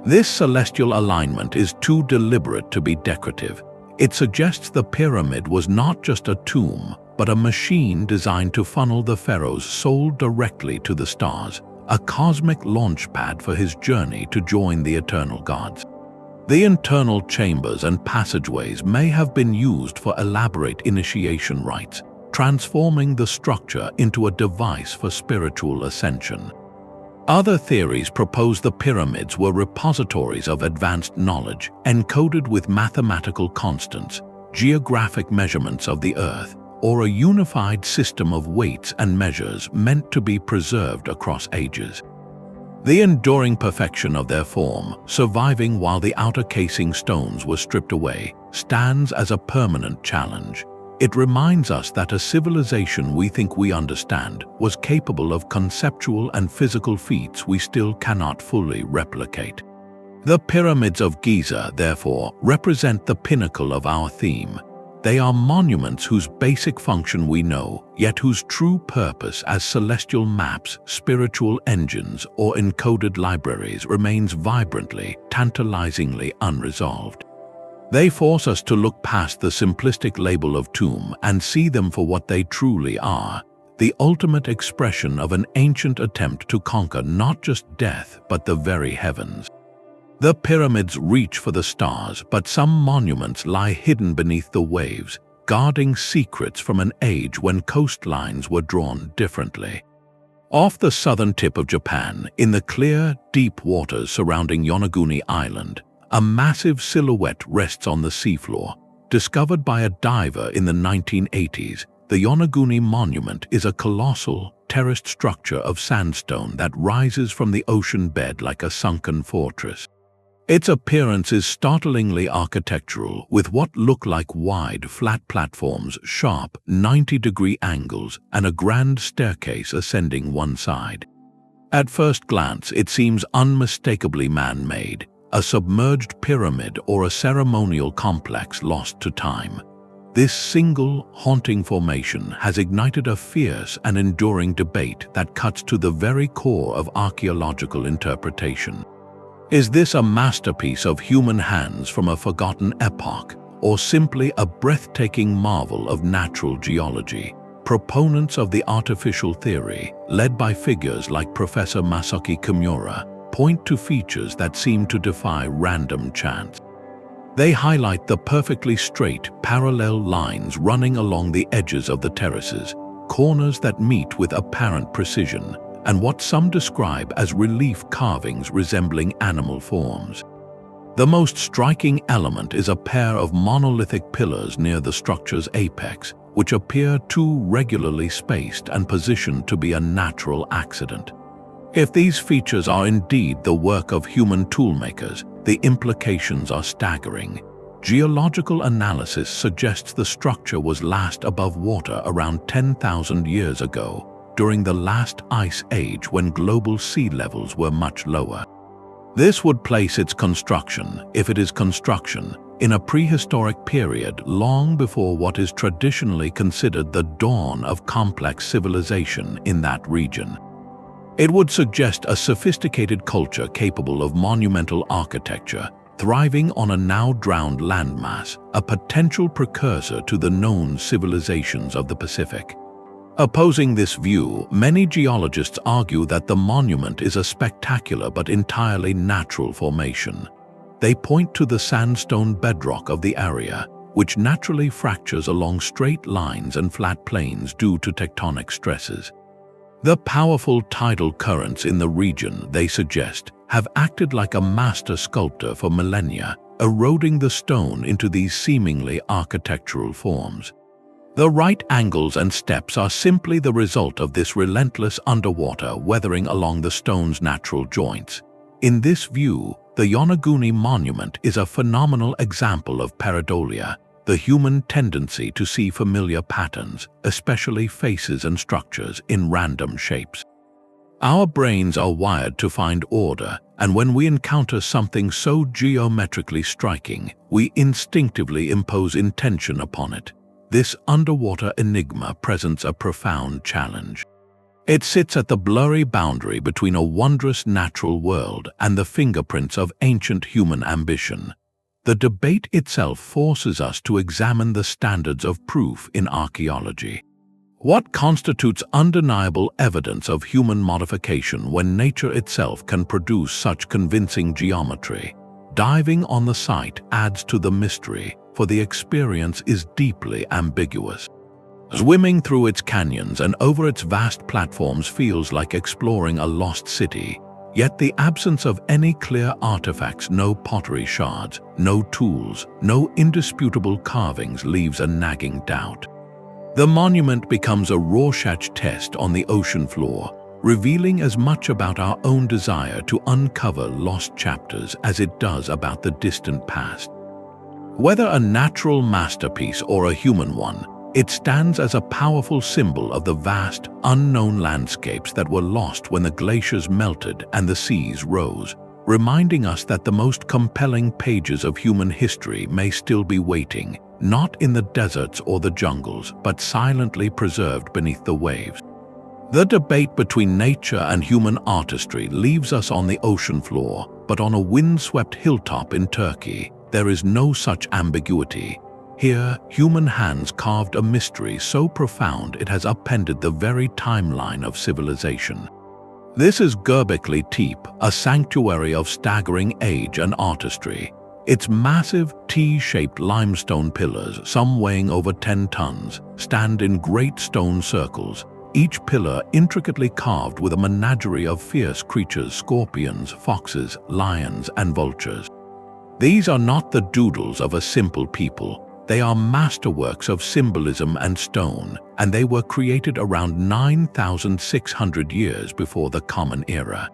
This celestial alignment is too deliberate to be decorative. It suggests the pyramid was not just a tomb, but a machine designed to funnel the pharaoh's soul directly to the stars, a cosmic launch pad for his journey to join the eternal gods. The internal chambers and passageways may have been used for elaborate initiation rites, transforming the structure into a device for spiritual ascension. Other theories propose the pyramids were repositories of advanced knowledge, encoded with mathematical constants, geographic measurements of the Earth, or a unified system of weights and measures meant to be preserved across ages. The enduring perfection of their form, surviving while the outer casing stones were stripped away, stands as a permanent challenge. It reminds us that a civilization we think we understand was capable of conceptual and physical feats we still cannot fully replicate. The pyramids of Giza, therefore, represent the pinnacle of our theme. They are monuments whose basic function we know, yet whose true purpose as celestial maps, spiritual engines, or encoded libraries remains vibrantly, tantalizingly unresolved. They force us to look past the simplistic label of tomb and see them for what they truly are, the ultimate expression of an ancient attempt to conquer not just death but the very heavens. The pyramids reach for the stars, but some monuments lie hidden beneath the waves, guarding secrets from an age when coastlines were drawn differently. Off the southern tip of Japan, in the clear, deep waters surrounding Yonaguni Island, a massive silhouette rests on the seafloor. Discovered by a diver in the 1980s, the Yonaguni Monument is a colossal, terraced structure of sandstone that rises from the ocean bed like a sunken fortress. Its appearance is startlingly architectural, with what look like wide, flat platforms, sharp, 90-degree angles, and a grand staircase ascending one side. At first glance, it seems unmistakably man-made, a submerged pyramid or a ceremonial complex lost to time. This single, haunting formation has ignited a fierce and enduring debate that cuts to the very core of archaeological interpretation. Is this a masterpiece of human hands from a forgotten epoch, or simply a breathtaking marvel of natural geology? Proponents of the artificial theory, led by figures like Professor Masaki Kimura, point to features that seem to defy random chance. They highlight the perfectly straight, parallel lines running along the edges of the terraces, corners that meet with apparent precision, and what some describe as relief carvings resembling animal forms. The most striking element is a pair of monolithic pillars near the structure's apex, which appear too regularly spaced and positioned to be a natural accident. If these features are indeed the work of human toolmakers, the implications are staggering. Geological analysis suggests the structure was last above water around 10,000 years ago, during the last ice age when global sea levels were much lower. This would place its construction, if it is construction, in a prehistoric period long before what is traditionally considered the dawn of complex civilization in that region. It would suggest a sophisticated culture capable of monumental architecture, thriving on a now-drowned landmass, a potential precursor to the known civilizations of the Pacific. Opposing this view, many geologists argue that the monument is a spectacular but entirely natural formation. They point to the sandstone bedrock of the area, which naturally fractures along straight lines and flat plains due to tectonic stresses. The powerful tidal currents in the region, they suggest, have acted like a master sculptor for millennia, eroding the stone into these seemingly architectural forms. The right angles and steps are simply the result of this relentless underwater weathering along the stone's natural joints. In this view, the Yonaguni monument is a phenomenal example of pareidolia, the human tendency to see familiar patterns, especially faces and structures, in random shapes. Our brains are wired to find order, and when we encounter something so geometrically striking, we instinctively impose intention upon it. This underwater enigma presents a profound challenge. It sits at the blurry boundary between a wondrous natural world and the fingerprints of ancient human ambition. The debate itself forces us to examine the standards of proof in archaeology. What constitutes undeniable evidence of human modification when nature itself can produce such convincing geometry? Diving on the site adds to the mystery, for the experience is deeply ambiguous. Swimming through its canyons and over its vast platforms feels like exploring a lost city, yet the absence of any clear artifacts, no pottery shards, no tools, no indisputable carvings leaves a nagging doubt. The monument becomes a Rorschach test on the ocean floor, revealing as much about our own desire to uncover lost chapters as it does about the distant past. Whether a natural masterpiece or a human one, it stands as a powerful symbol of the vast, unknown landscapes that were lost when the glaciers melted and the seas rose, reminding us that the most compelling pages of human history may still be waiting, not in the deserts or the jungles, but silently preserved beneath the waves. The debate between nature and human artistry leaves us on the ocean floor, but on a windswept hilltop in Turkey, there is no such ambiguity. Here, human hands carved a mystery so profound it has upended the very timeline of civilization. This is Göbekli Tepe, a sanctuary of staggering age and artistry. Its massive, T-shaped limestone pillars, some weighing over 10 tons, stand in great stone circles, each pillar intricately carved with a menagerie of fierce creatures: scorpions, foxes, lions, and vultures. These are not the doodles of a simple people. They are masterworks of symbolism and stone, and they were created around 9,600 years before the Common Era.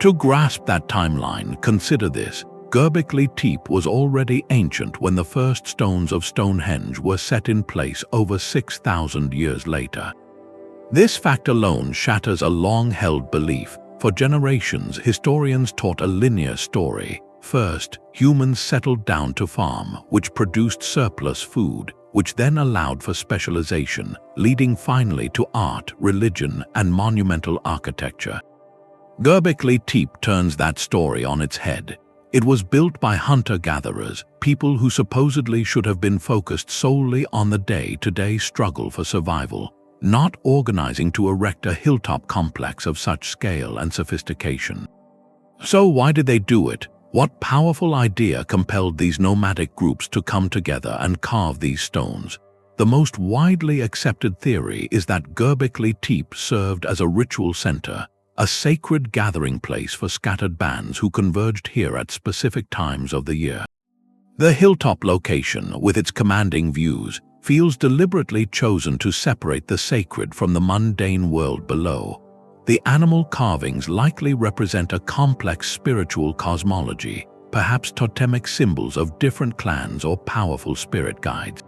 To grasp that timeline, consider this. Göbekli Tepe was already ancient when the first stones of Stonehenge were set in place over 6,000 years later. This fact alone shatters a long-held belief. For generations, historians taught a linear story. First, humans settled down to farm, which produced surplus food, which then allowed for specialization, leading finally to art, religion, and monumental architecture. Göbekli Tepe turns that story on its head. It was built by hunter-gatherers, people who supposedly should have been focused solely on the day-to-day struggle for survival, not organizing to erect a hilltop complex of such scale and sophistication. So why did they do it? What powerful idea compelled these nomadic groups to come together and carve these stones? The most widely accepted theory is that Göbekli Tepe served as a ritual center, a sacred gathering place for scattered bands who converged here at specific times of the year. The hilltop location, with its commanding views, feels deliberately chosen to separate the sacred from the mundane world below. The animal carvings likely represent a complex spiritual cosmology, perhaps totemic symbols of different clans or powerful spirit guides.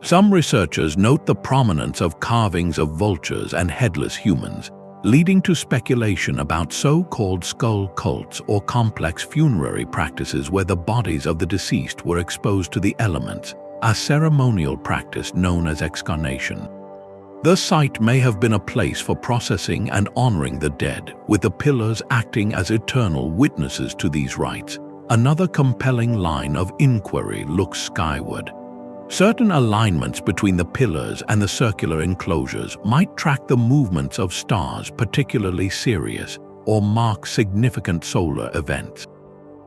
Some researchers note the prominence of carvings of vultures and headless humans, leading to speculation about so-called skull cults or complex funerary practices where the bodies of the deceased were exposed to the elements, a ceremonial practice known as excarnation. The site may have been a place for processing and honoring the dead, with the pillars acting as eternal witnesses to these rites. Another compelling line of inquiry looks skyward. Certain alignments between the pillars and the circular enclosures might track the movements of stars, particularly Sirius, or mark significant solar events.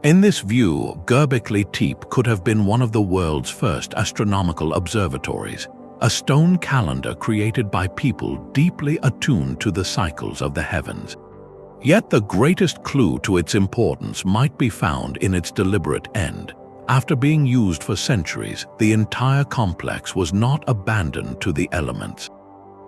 In this view, Göbekli Tepe could have been one of the world's first astronomical observatories, a stone calendar created by people deeply attuned to the cycles of the heavens. Yet the greatest clue to its importance might be found in its deliberate end. After being used for centuries, the entire complex was not abandoned to the elements.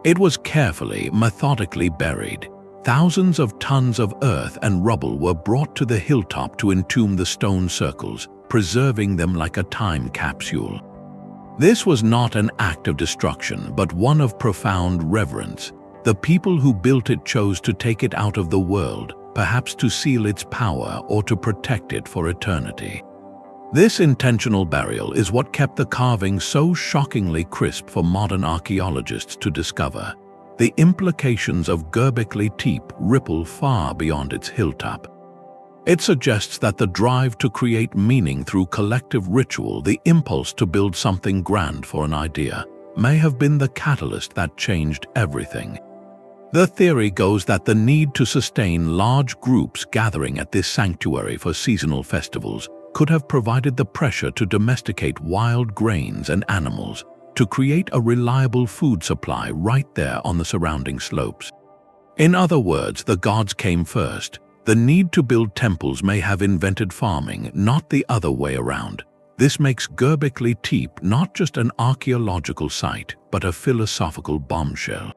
It was carefully, methodically buried. Thousands of tons of earth and rubble were brought to the hilltop to entomb the stone circles, preserving them like a time capsule. This was not an act of destruction, but one of profound reverence. The people who built it chose to take it out of the world, perhaps to seal its power or to protect it for eternity. This intentional burial is what kept the carving so shockingly crisp for modern archaeologists to discover. The implications of Göbekli Tepe ripple far beyond its hilltop. It suggests that the drive to create meaning through collective ritual, the impulse to build something grand for an idea, may have been the catalyst that changed everything. The theory goes that the need to sustain large groups gathering at this sanctuary for seasonal festivals could have provided the pressure to domesticate wild grains and animals, to create a reliable food supply right there on the surrounding slopes. In other words, the gods came first. The need to build temples may have invented farming, not the other way around. This makes Göbekli Tepe not just an archaeological site, but a philosophical bombshell.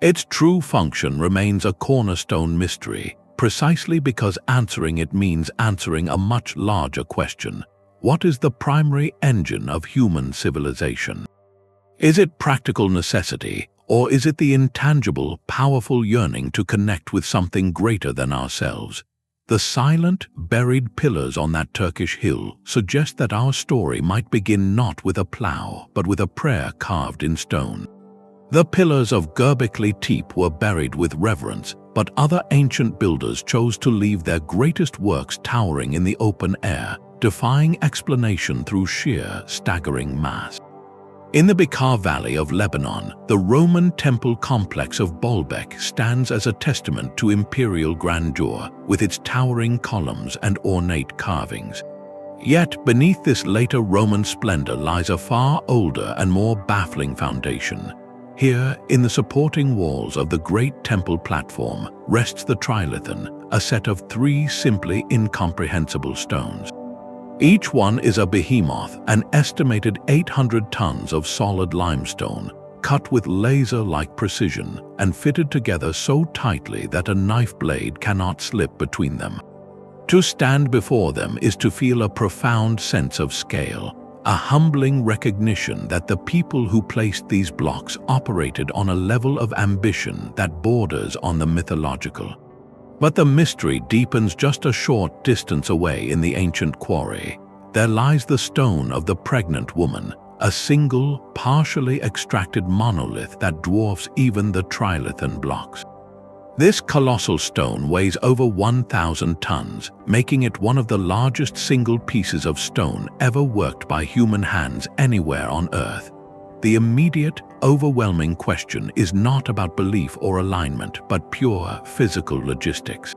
Its true function remains a cornerstone mystery, precisely because answering it means answering a much larger question. What is the primary engine of human civilization? Is it practical necessity, or is it the intangible, powerful yearning to connect with something greater than ourselves? The silent, buried pillars on that Turkish hill suggest that our story might begin not with a plow, but with a prayer carved in stone. The pillars of Göbekli Tepe were buried with reverence, but other ancient builders chose to leave their greatest works towering in the open air, defying explanation through sheer, staggering mass. In the Bekaa Valley of Lebanon, the Roman temple complex of Baalbek stands as a testament to imperial grandeur, with its towering columns and ornate carvings. Yet, beneath this later Roman splendor lies a far older and more baffling foundation. Here, in the supporting walls of the great temple platform, rests the trilithon, a set of 3 simply incomprehensible stones. Each one is a behemoth, an estimated 800 tons of solid limestone, cut with laser-like precision and fitted together so tightly that a knife blade cannot slip between them. To stand before them is to feel a profound sense of scale, a humbling recognition that the people who placed these blocks operated on a level of ambition that borders on the mythological. But the mystery deepens just a short distance away in the ancient quarry. There lies the stone of the pregnant woman, a single, partially extracted monolith that dwarfs even the trilithon blocks. This colossal stone weighs over 1,000 tons, making it one of the largest single pieces of stone ever worked by human hands anywhere on Earth. The immediate, overwhelming question is not about belief or alignment, but pure physical logistics.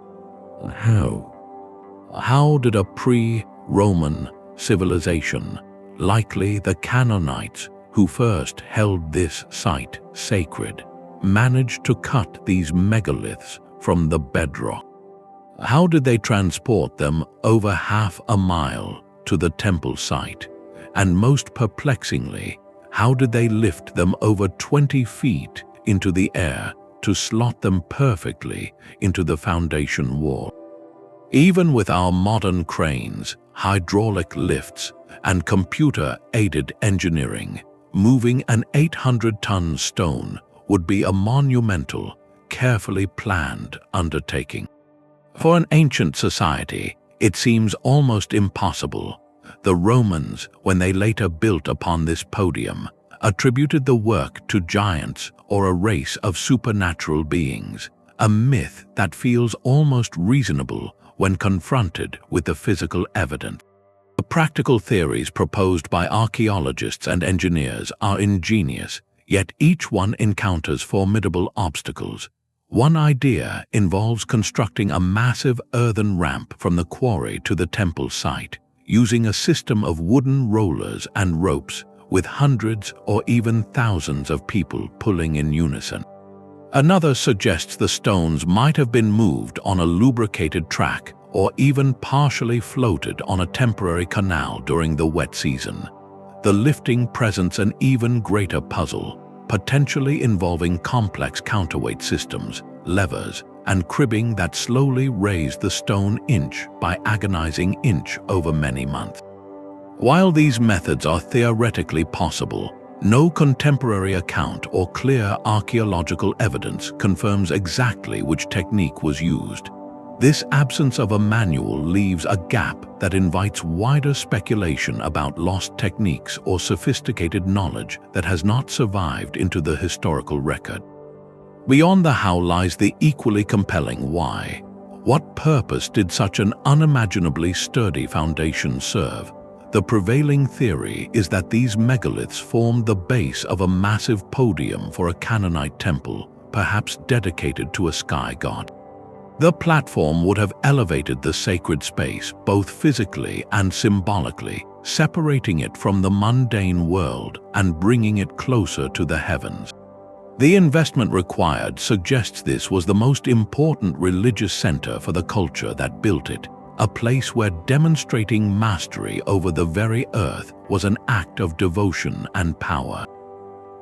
How did a pre-Roman civilization, likely the Canaanites, who first held this site sacred, manage to cut these megaliths from the bedrock? How did they transport them over half a mile to the temple site? And most perplexingly, how did they lift them over 20 feet into the air to slot them perfectly into the foundation wall? Even with our modern cranes, hydraulic lifts, and computer-aided engineering, moving an 800-ton stone would be a monumental, carefully planned undertaking. For an ancient society, it seems almost impossible. The Romans, when they later built upon this podium, attributed the work to giants or a race of supernatural beings, a myth that feels almost reasonable when confronted with the physical evidence. The practical theories proposed by archaeologists and engineers are ingenious, yet each one encounters formidable obstacles. One idea involves constructing a massive earthen ramp from the quarry to the temple site, using a system of wooden rollers and ropes with hundreds or even thousands of people pulling in unison. Another suggests the stones might have been moved on a lubricated track or even partially floated on a temporary canal during the wet season. The lifting presents an even greater puzzle, potentially involving complex counterweight systems, levers, and cribbing that slowly raised the stone inch by agonizing inch over many months. While these methods are theoretically possible, no contemporary account or clear archaeological evidence confirms exactly which technique was used. This absence of a manual leaves a gap that invites wider speculation about lost techniques or sophisticated knowledge that has not survived into the historical record. Beyond the how lies the equally compelling why. What purpose did such an unimaginably sturdy foundation serve? The prevailing theory is that these megaliths formed the base of a massive podium for a Canaanite temple, perhaps dedicated to a sky god. The platform would have elevated the sacred space both physically and symbolically, separating it from the mundane world and bringing it closer to the heavens. The investment required suggests this was the most important religious center for the culture that built it, a place where demonstrating mastery over the very earth was an act of devotion and power.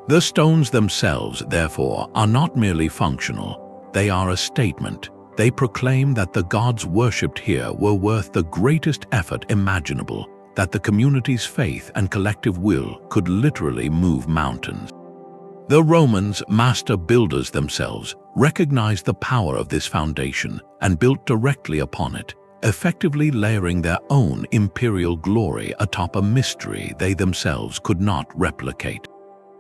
The stones themselves, therefore, are not merely functional, they are a statement. They proclaim that the gods worshipped here were worth the greatest effort imaginable, that the community's faith and collective will could literally move mountains. The Romans, master builders themselves, recognized the power of this foundation and built directly upon it, effectively layering their own imperial glory atop a mystery they themselves could not replicate.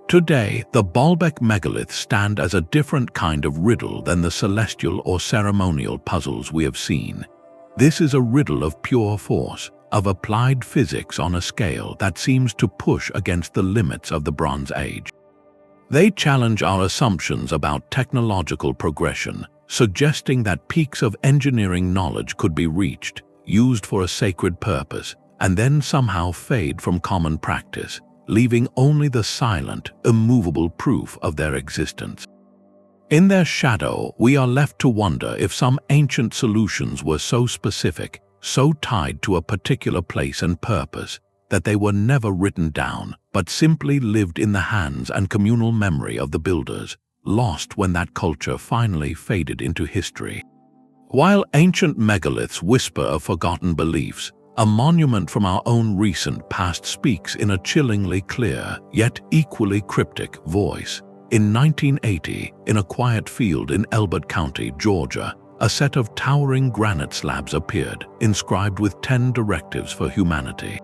Today, the Baalbek megaliths stand as a different kind of riddle than the celestial or ceremonial puzzles we have seen. This is a riddle of pure force, of applied physics on a scale that seems to push against the limits of the Bronze Age. They challenge our assumptions about technological progression, suggesting that peaks of engineering knowledge could be reached, used for a sacred purpose, and then somehow fade from common practice, leaving only the silent, immovable proof of their existence. In their shadow, we are left to wonder if some ancient solutions were so specific, so tied to a particular place and purpose, that they were never written down, but simply lived in the hands and communal memory of the builders, lost when that culture finally faded into history. While ancient megaliths whisper of forgotten beliefs, a monument from our own recent past speaks in a chillingly clear, yet equally cryptic voice. In 1980, in a quiet field in Elbert County, Georgia, a set of towering granite slabs appeared, inscribed with 10 directives for humanity.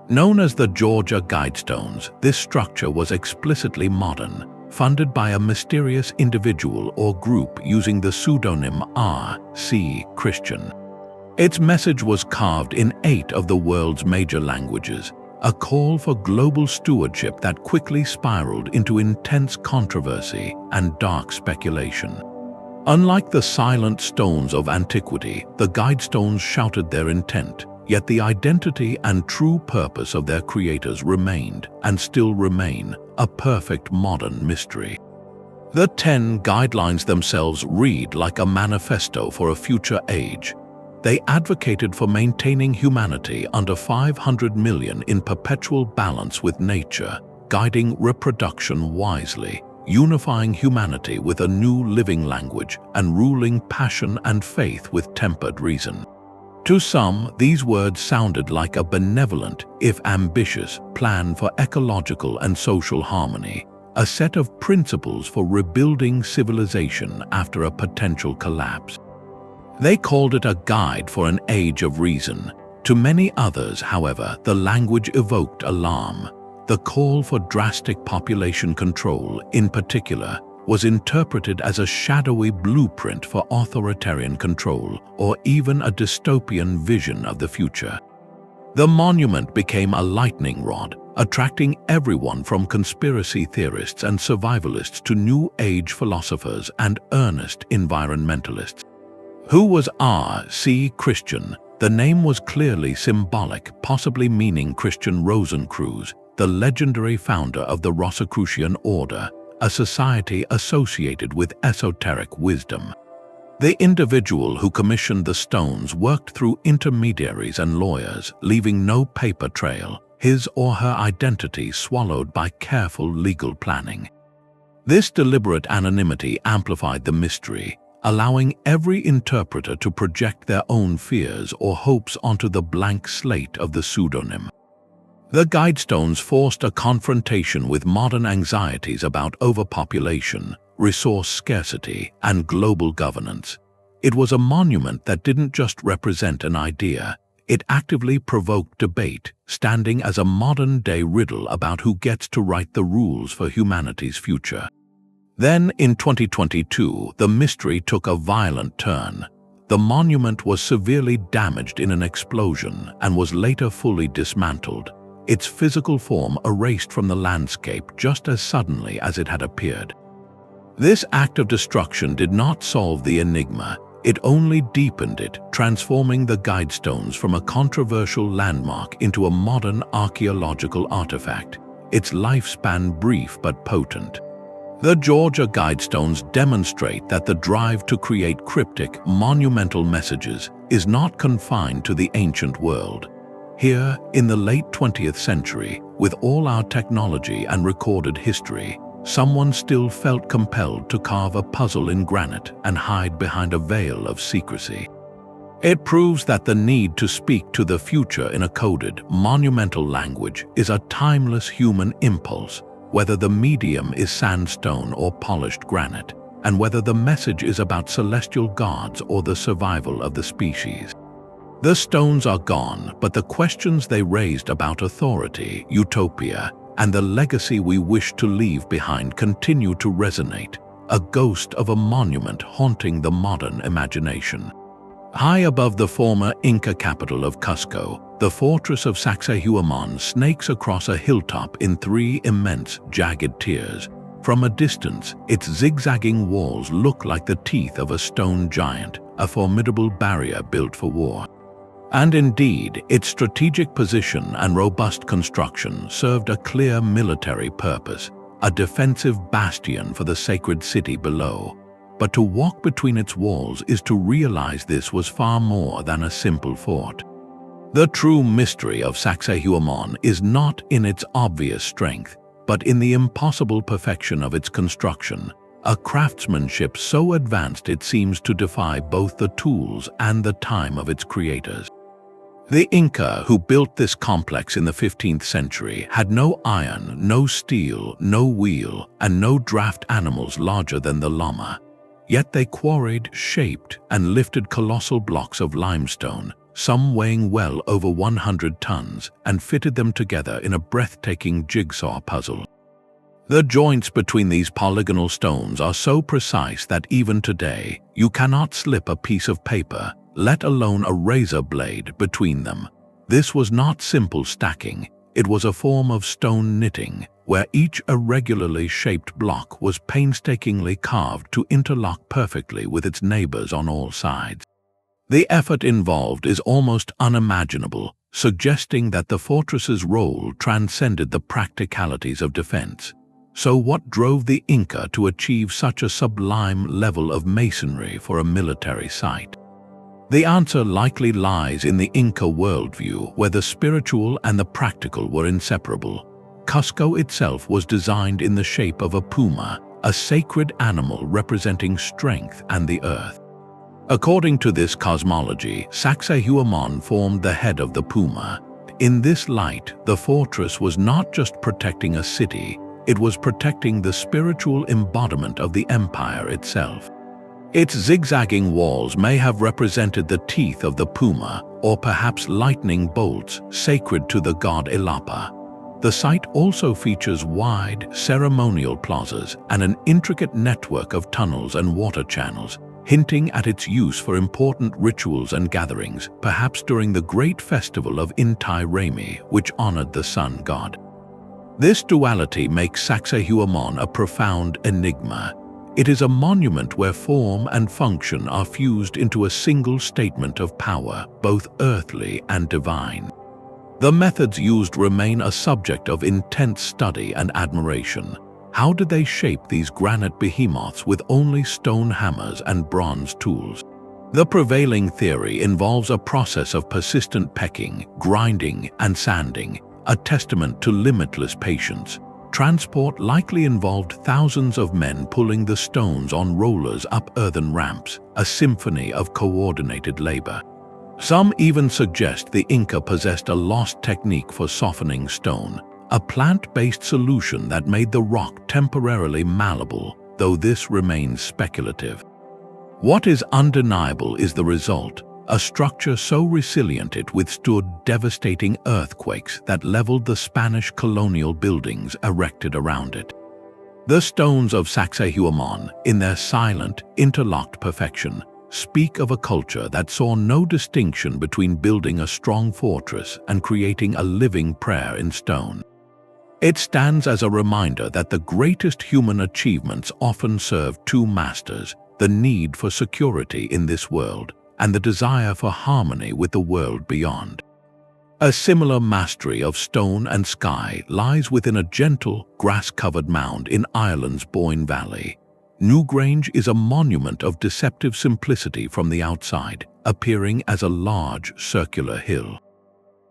Known as the Georgia Guidestones, this structure was explicitly modern, funded by a mysterious individual or group using the pseudonym R.C. Christian. Its message was carved in 8 of the world's major languages, a call for global stewardship that quickly spiraled into intense controversy and dark speculation. Unlike the silent stones of antiquity, the Guidestones shouted their intent, yet the identity and true purpose of their creators remained, and still remain, a perfect modern mystery. The 10 guidelines themselves read like a manifesto for a future age. They advocated for maintaining humanity under 500 million in perpetual balance with nature, guiding reproduction wisely, unifying humanity with a new living language, and ruling passion and faith with tempered reason. To some, these words sounded like a benevolent, if ambitious, plan for ecological and social harmony, a set of principles for rebuilding civilization after a potential collapse. They called it a guide for an age of reason. To many others, however, the language evoked alarm. The call for drastic population control, in particular, was interpreted as a shadowy blueprint for authoritarian control or even a dystopian vision of the future. The monument became a lightning rod, attracting everyone from conspiracy theorists and survivalists to New Age philosophers and earnest environmentalists. Who was R.C. Christian? The name was clearly symbolic, possibly meaning Christian Rosencreuz, the legendary founder of the Rosicrucian order, a society associated with esoteric wisdom. The individual who commissioned the stones worked through intermediaries and lawyers, leaving no paper trail, his or her identity swallowed by careful legal planning. This deliberate anonymity amplified the mystery, allowing every interpreter to project their own fears or hopes onto the blank slate of the pseudonym. The Guidestones forced a confrontation with modern anxieties about overpopulation, resource scarcity, and global governance. It was a monument that didn't just represent an idea, it actively provoked debate, standing as a modern-day riddle about who gets to write the rules for humanity's future. Then, in 2022, the mystery took a violent turn. The monument was severely damaged in an explosion and was later fully dismantled, its physical form erased from the landscape just as suddenly as it had appeared. This act of destruction did not solve the enigma, it only deepened it, transforming the Guidestones from a controversial landmark into a modern archaeological artifact, its lifespan brief but potent. The Georgia Guidestones demonstrate that the drive to create cryptic, monumental messages is not confined to the ancient world. Here, in the late 20th century, with all our technology and recorded history, someone still felt compelled to carve a puzzle in granite and hide behind a veil of secrecy. It proves that the need to speak to the future in a coded, monumental language is a timeless human impulse, whether the medium is sandstone or polished granite, and whether the message is about celestial gods or the survival of the species. The stones are gone, but the questions they raised about authority, utopia, and the legacy we wish to leave behind continue to resonate, a ghost of a monument haunting the modern imagination. High above the former Inca capital of Cusco, the fortress of Sacsayhuaman snakes across a hilltop in three immense, jagged tiers. From a distance, its zigzagging walls look like the teeth of a stone giant, a formidable barrier built for war. And indeed, its strategic position and robust construction served a clear military purpose, a defensive bastion for the sacred city below. But to walk between its walls is to realize this was far more than a simple fort. The true mystery of Sacsayhuaman is not in its obvious strength, but in the impossible perfection of its construction, a craftsmanship so advanced it seems to defy both the tools and the time of its creators. The Inca who built this complex in the 15th century had no iron, no steel, no wheel, and no draft animals larger than the llama. Yet they quarried, shaped, and lifted colossal blocks of limestone, some weighing well over 100 tons, and fitted them together in a breathtaking jigsaw puzzle. The joints between these polygonal stones are so precise that even today, you cannot slip a piece of paper, let alone a razor blade, between them. This was not simple stacking, it was a form of stone knitting, where each irregularly shaped block was painstakingly carved to interlock perfectly with its neighbors on all sides. The effort involved is almost unimaginable, suggesting that the fortress's role transcended the practicalities of defense. So what drove the Inca to achieve such a sublime level of masonry for a military site? The answer likely lies in the Inca worldview, where the spiritual and the practical were inseparable. Cusco itself was designed in the shape of a puma, a sacred animal representing strength and the earth. According to this cosmology, Sacsayhuaman formed the head of the puma. In this light, the fortress was not just protecting a city, it was protecting the spiritual embodiment of the empire itself. Its zigzagging walls may have represented the teeth of the puma, or perhaps lightning bolts sacred to the god Elapa. The site also features wide, ceremonial plazas and an intricate network of tunnels and water channels, hinting at its use for important rituals and gatherings, perhaps during the great festival of Inti Raymi, which honored the sun god. This duality makes Sacsayhuaman a profound enigma. It is a monument where form and function are fused into a single statement of power, both earthly and divine. The methods used remain a subject of intense study and admiration. How did they shape these granite behemoths with only stone hammers and bronze tools? The prevailing theory involves a process of persistent pecking, grinding, and sanding, a testament to limitless patience. Transport likely involved thousands of men pulling the stones on rollers up earthen ramps, a symphony of coordinated labor. Some even suggest the Inca possessed a lost technique for softening stone, a plant-based solution that made the rock temporarily malleable, though this remains speculative. What is undeniable is the result, a structure so resilient it withstood devastating earthquakes that leveled the Spanish colonial buildings erected around it. The stones of Sacsayhuaman, in their silent, interlocked perfection, speak of a culture that saw no distinction between building a strong fortress and creating a living prayer in stone. It stands as a reminder that the greatest human achievements often serve two masters: the need for security in this world and the desire for harmony with the world beyond. A similar mastery of stone and sky lies within a gentle, grass-covered mound in Ireland's Boyne Valley. Newgrange is a monument of deceptive simplicity from the outside, appearing as a large, circular hill.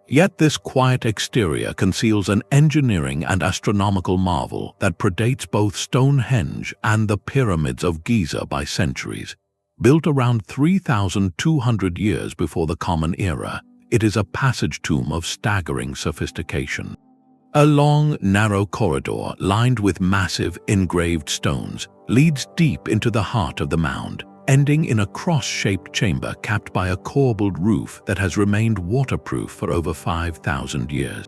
Yet this quiet exterior conceals an engineering and astronomical marvel that predates both Stonehenge and the pyramids of Giza by centuries. Built around 3,200 years before the Common Era, it is a passage tomb of staggering sophistication. A long, narrow corridor lined with massive, engraved stones leads deep into the heart of the mound, ending in a cross-shaped chamber capped by a corbelled roof that has remained waterproof for over 5,000 years.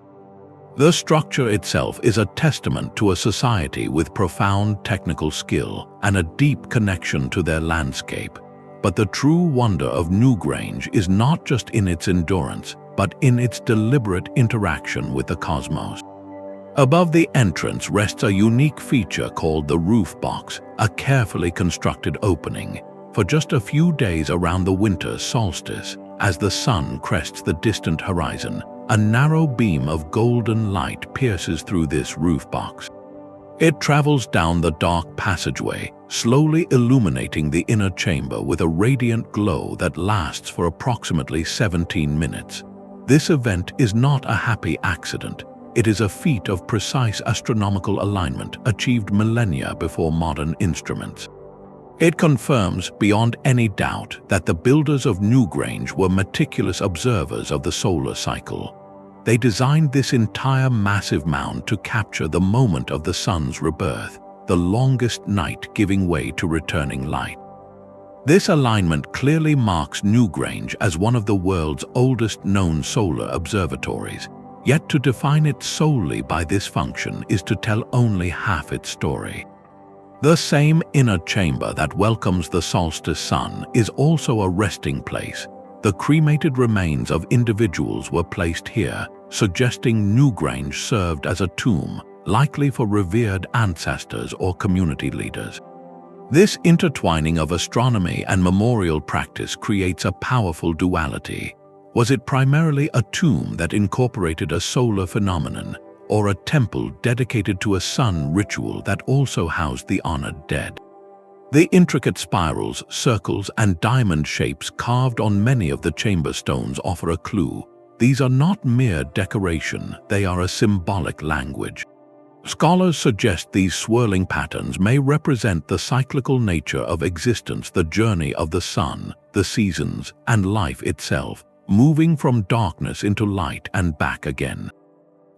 The structure itself is a testament to a society with profound technical skill and a deep connection to their landscape. But the true wonder of Newgrange is not just in its endurance, but in its deliberate interaction with the cosmos. Above the entrance rests a unique feature called the roof box, a carefully constructed opening. For just a few days around the winter solstice, as the sun crests the distant horizon, a narrow beam of golden light pierces through this roof box. It travels down the dark passageway, slowly illuminating the inner chamber with a radiant glow that lasts for approximately 17 minutes. This event is not a happy accident. It is a feat of precise astronomical alignment achieved millennia before modern instruments. It confirms beyond any doubt that the builders of Newgrange were meticulous observers of the solar cycle. They designed this entire massive mound to capture the moment of the sun's rebirth, the longest night giving way to returning light. This alignment clearly marks Newgrange as one of the world's oldest known solar observatories, yet to define it solely by this function is to tell only half its story. The same inner chamber that welcomes the solstice sun is also a resting place. The cremated remains of individuals were placed here, suggesting Newgrange served as a tomb, likely for revered ancestors or community leaders. This intertwining of astronomy and memorial practice creates a powerful duality. Was it primarily a tomb that incorporated a solar phenomenon, or a temple dedicated to a sun ritual that also housed the honored dead? The intricate spirals, circles, and diamond shapes carved on many of the chamber stones offer a clue. These are not mere decoration, they are a symbolic language. Scholars suggest these swirling patterns may represent the cyclical nature of existence, the journey of the sun, the seasons, and life itself, moving from darkness into light and back again.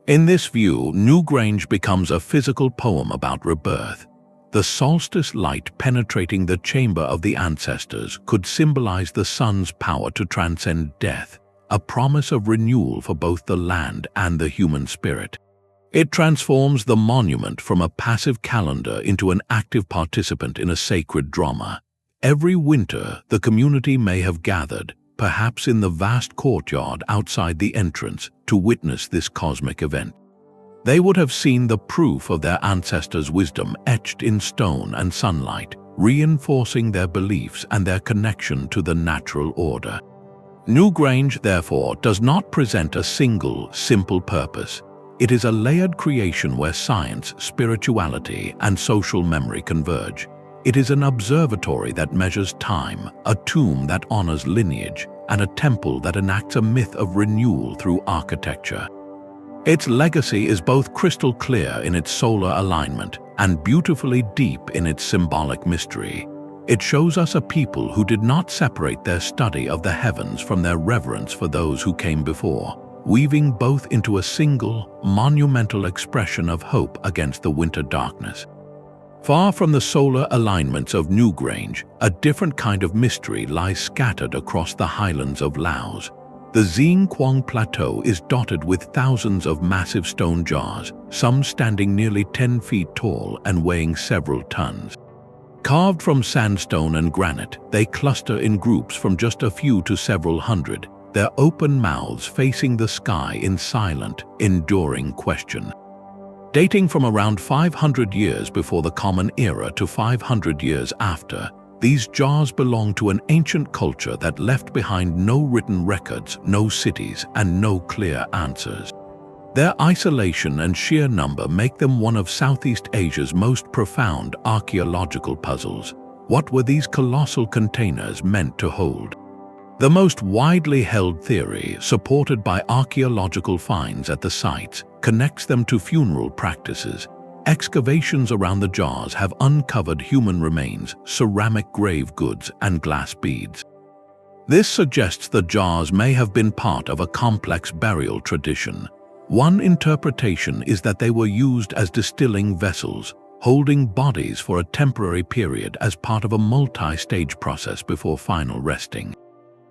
In this view, Newgrange becomes a physical poem about rebirth. The solstice light penetrating the chamber of the ancestors could symbolize the sun's power to transcend death, a promise of renewal for both the land and the human spirit. It transforms the monument from a passive calendar into an active participant in a sacred drama. Every winter, the community may have gathered, perhaps in the vast courtyard outside the entrance, to witness this cosmic event. They would have seen the proof of their ancestors' wisdom etched in stone and sunlight, reinforcing their beliefs and their connection to the natural order. Newgrange, therefore, does not present a single, simple purpose. It is a layered creation where science, spirituality, and social memory converge. It is an observatory that measures time, a tomb that honors lineage, and a temple that enacts a myth of renewal through architecture. Its legacy is both crystal clear in its solar alignment and beautifully deep in its symbolic mystery. It shows us a people who did not separate their study of the heavens from their reverence for those who came before, weaving both into a single, monumental expression of hope against the winter darkness. Far from the solar alignments of Newgrange, a different kind of mystery lies scattered across the highlands of Laos. The Xieng Quang Plateau is dotted with thousands of massive stone jars, some standing nearly 10 feet tall and weighing several tons. Carved from sandstone and granite, they cluster in groups from just a few to several hundred, their open mouths facing the sky in silent, enduring question. Dating from around 500 years before the Common Era to 500 years after, These jars belong to an ancient culture that left behind no written records, no cities, and no clear answers. Their isolation and sheer number make them one of Southeast Asia's most profound archaeological puzzles. What were these colossal containers meant to hold? The most widely held theory, supported by archaeological finds at the sites, connects them to funeral practices. Excavations around the jars have uncovered human remains, ceramic grave goods, and glass beads. This suggests the jars may have been part of a complex burial tradition. One interpretation is that they were used as distilling vessels, holding bodies for a temporary period as part of a multi-stage process before final resting.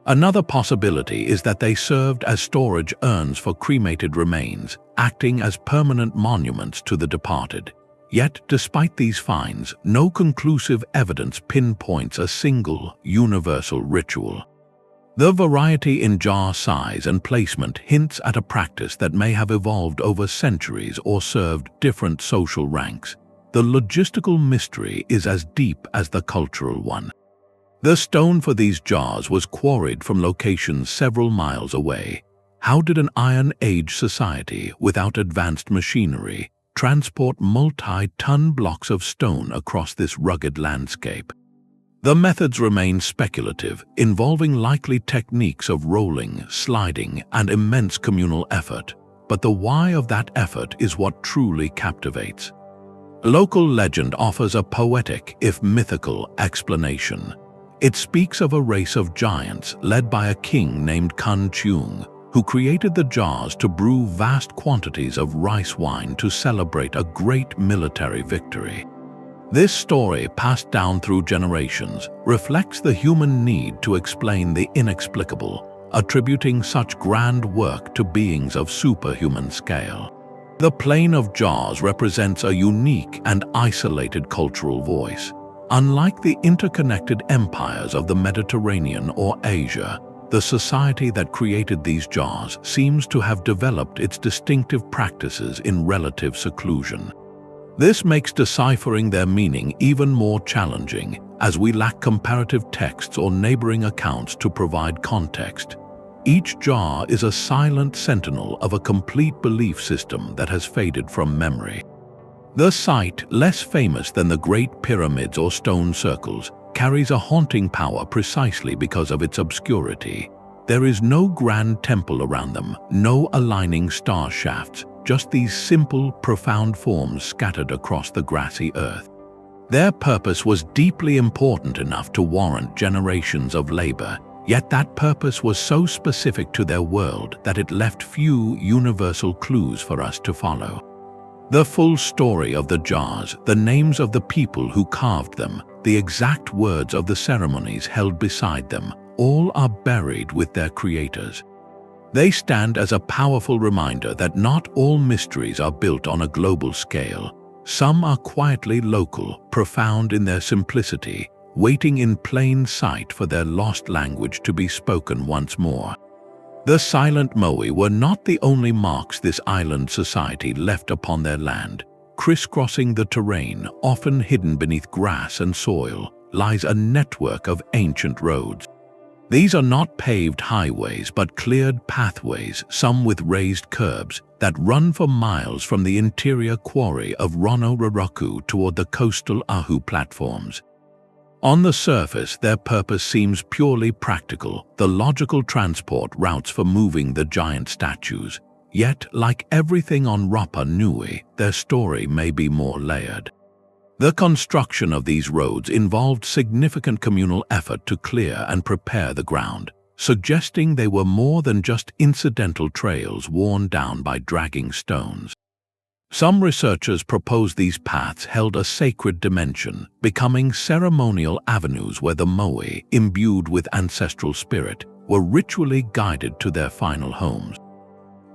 Another possibility is that they served as storage urns for cremated remains, acting as permanent monuments to the departed. Yet, despite these finds, no conclusive evidence pinpoints a single, universal ritual. The variety in jar size and placement hints at a practice that may have evolved over centuries or served different social ranks. The logistical mystery is as deep as the cultural one. The stone for these jars was quarried from locations several miles away. How did an Iron Age society, without advanced machinery, transport multi-ton blocks of stone across this rugged landscape? The methods remain speculative, involving likely techniques of rolling, sliding, and immense communal effort. But the why of that effort is what truly captivates. Local legend offers a poetic, if mythical, explanation. It speaks of a race of giants led by a king named Kun Cheung, who created the jars to brew vast quantities of rice wine to celebrate a great military victory. This story, passed down through generations, reflects the human need to explain the inexplicable, attributing such grand work to beings of superhuman scale. The Plain of Jars represents a unique and isolated cultural voice. Unlike the interconnected empires of the Mediterranean or Asia, the society that created these jars seems to have developed its distinctive practices in relative seclusion. This makes deciphering their meaning even more challenging, as we lack comparative texts or neighboring accounts to provide context. Each jar is a silent sentinel of a complete belief system that has faded from memory. The site, less famous than the Great Pyramids or stone circles, carries a haunting power precisely because of its obscurity. There is no grand temple around them, no aligning star shafts, just these simple, profound forms scattered across the grassy earth. Their purpose was deeply important enough to warrant generations of labor, yet that purpose was so specific to their world that it left few universal clues for us to follow. The full story of the jars, the names of the people who carved them, the exact words of the ceremonies held beside them, all are buried with their creators. They stand as a powerful reminder that not all mysteries are built on a global scale. Some are quietly local, profound in their simplicity, waiting in plain sight for their lost language to be spoken once more. The silent Moai were not the only marks this island society left upon their land. Crisscrossing the terrain, often hidden beneath grass and soil, lies a network of ancient roads. These are not paved highways but cleared pathways, some with raised curbs, that run for miles from the interior quarry of Rororoku toward the coastal Ahu platforms. On the surface, their purpose seems purely practical, the logical transport routes for moving the giant statues. Yet, like everything on Rapa Nui, their story may be more layered. The construction of these roads involved significant communal effort to clear and prepare the ground, suggesting they were more than just incidental trails worn down by dragging stones. Some researchers propose these paths held a sacred dimension, becoming ceremonial avenues where the Moai, imbued with ancestral spirit, were ritually guided to their final homes.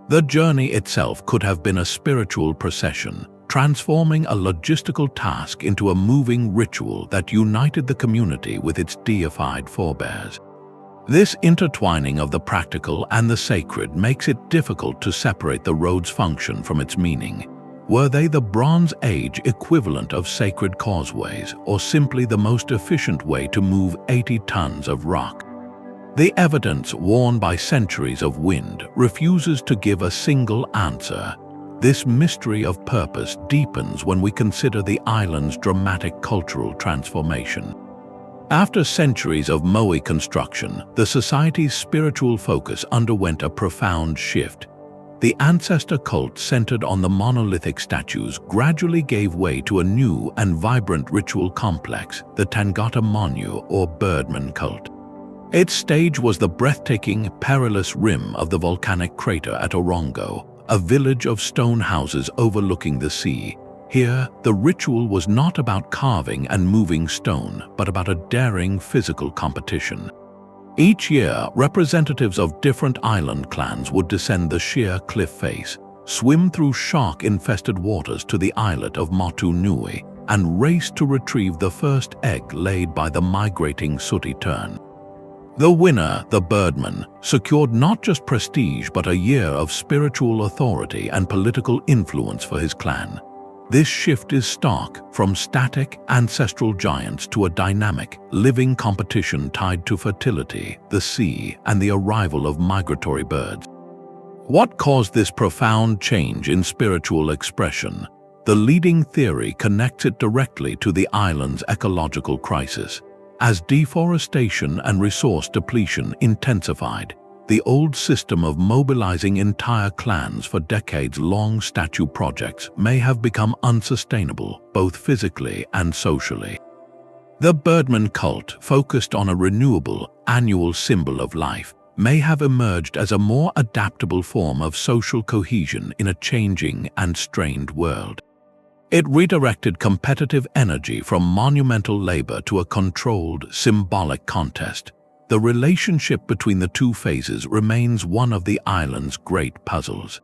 The journey itself could have been a spiritual procession, transforming a logistical task into a moving ritual that united the community with its deified forebears. This intertwining of the practical and the sacred makes it difficult to separate the road's function from its meaning. Were they the Bronze Age equivalent of sacred causeways, or simply the most efficient way to move 80 tons of rock? The evidence, worn by centuries of wind, refuses to give a single answer. This mystery of purpose deepens when we consider the island's dramatic cultural transformation. After centuries of Moai construction, the society's spiritual focus underwent a profound shift. The ancestor cult centered on the monolithic statues gradually gave way to a new and vibrant ritual complex, the Tangata Monu or Birdman cult. Its stage was the breathtaking, perilous rim of the volcanic crater at Orongo, a village of stone houses overlooking the sea. Here, the ritual was not about carving and moving stone, but about a daring physical competition. Each year, representatives of different island clans would descend the sheer cliff face, swim through shark-infested waters to the islet of Motu Nui, and race to retrieve the first egg laid by the migrating sooty tern. The winner, the Birdman, secured not just prestige but a year of spiritual authority and political influence for his clan. This shift is stark, from static, ancestral giants to a dynamic, living competition tied to fertility, the sea, and the arrival of migratory birds. What caused this profound change in spiritual expression? The leading theory connects it directly to the island's ecological crisis. As deforestation and resource depletion intensified, the old system of mobilizing entire clans for decades-long statue projects may have become unsustainable, both physically and socially. The Birdman cult, focused on a renewable, annual symbol of life, may have emerged as a more adaptable form of social cohesion in a changing and strained world. It redirected competitive energy from monumental labor to a controlled, symbolic contest. The relationship between the two phases remains one of the island's great puzzles.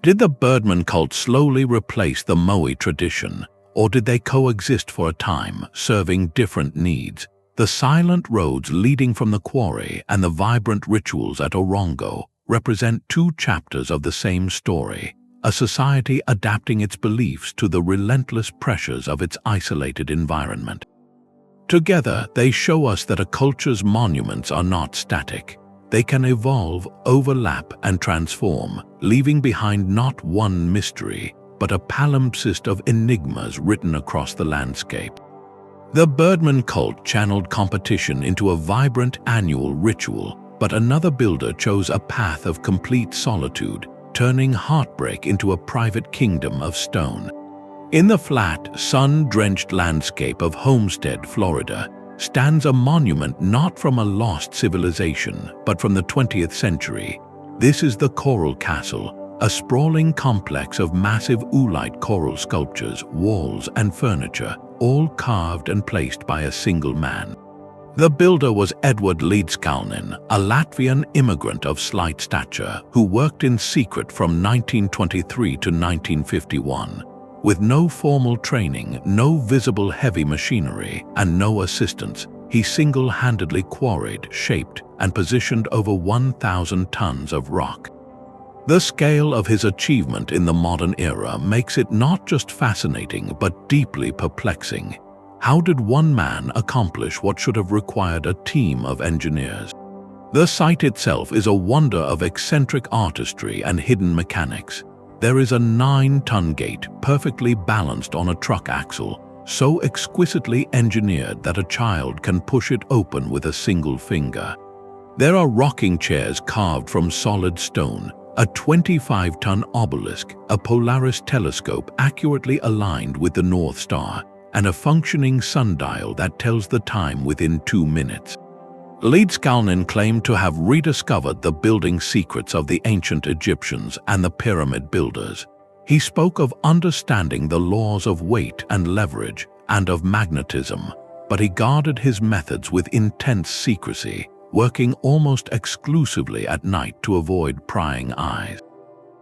Did the Birdman cult slowly replace the Moai tradition, or did they coexist for a time, serving different needs? The silent roads leading from the quarry and the vibrant rituals at Orongo represent two chapters of the same story, a society adapting its beliefs to the relentless pressures of its isolated environment. Together, they show us that a culture's monuments are not static. They can evolve, overlap, and transform, leaving behind not one mystery, but a palimpsest of enigmas written across the landscape. The Birdman cult channeled competition into a vibrant annual ritual, but another builder chose a path of complete solitude, turning heartbreak into a private kingdom of stone. In the flat, sun-drenched landscape of Homestead, Florida, stands a monument not from a lost civilization, but from the 20th century. This is the Coral Castle, a sprawling complex of massive oolite coral sculptures, walls, and furniture, all carved and placed by a single man. The builder was Edward Lidskalnin, a Latvian immigrant of slight stature who worked in secret from 1923 to 1951. With no formal training, no visible heavy machinery, and no assistance, he single-handedly quarried, shaped, and positioned over 1,000 tons of rock. The scale of his achievement in the modern era makes it not just fascinating but deeply perplexing. How did one man accomplish what should have required a team of engineers? The site itself is a wonder of eccentric artistry and hidden mechanics. There is a 9-ton gate perfectly balanced on a truck axle, so exquisitely engineered that a child can push it open with a single finger. There are rocking chairs carved from solid stone, a 25-ton obelisk, a Polaris telescope accurately aligned with the North Star, and a functioning sundial that tells the time within 2 minutes. Lidskalnin claimed to have rediscovered the building secrets of the ancient Egyptians and the pyramid builders. He spoke of understanding the laws of weight and leverage and of magnetism, but he guarded his methods with intense secrecy, working almost exclusively at night to avoid prying eyes.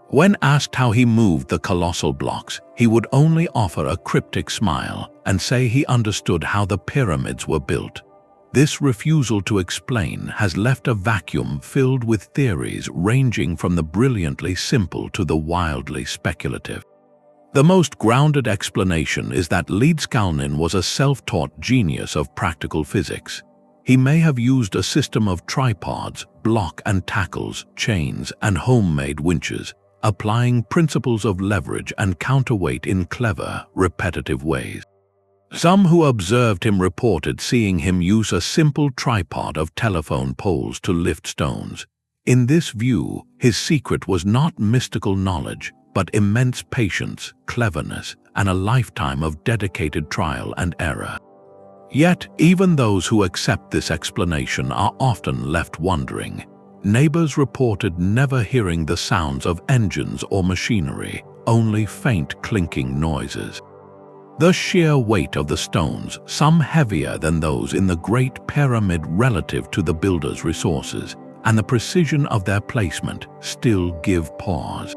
When asked how he moved the colossal blocks, he would only offer a cryptic smile and say he understood how the pyramids were built. This refusal to explain has left a vacuum filled with theories ranging from the brilliantly simple to the wildly speculative. The most grounded explanation is that Leedskalnin was a self-taught genius of practical physics. He may have used a system of tripods, block and tackles, chains, and homemade winches, applying principles of leverage and counterweight in clever, repetitive ways. Some who observed him reported seeing him use a simple tripod of telephone poles to lift stones. In this view, his secret was not mystical knowledge, but immense patience, cleverness, and a lifetime of dedicated trial and error. Yet, even those who accept this explanation are often left wondering. Neighbors reported never hearing the sounds of engines or machinery, only faint clinking noises. The sheer weight of the stones, some heavier than those in the Great Pyramid relative to the builder's resources, and the precision of their placement still give pause.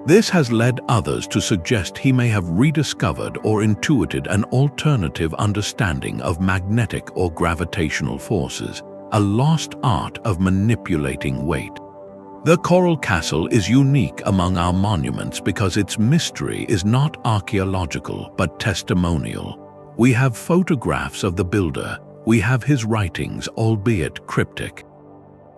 This has led others to suggest he may have rediscovered or intuited an alternative understanding of magnetic or gravitational forces, a lost art of manipulating weight. The Coral Castle is unique among our monuments because its mystery is not archaeological but testimonial. We have photographs of the builder, we have his writings, albeit cryptic.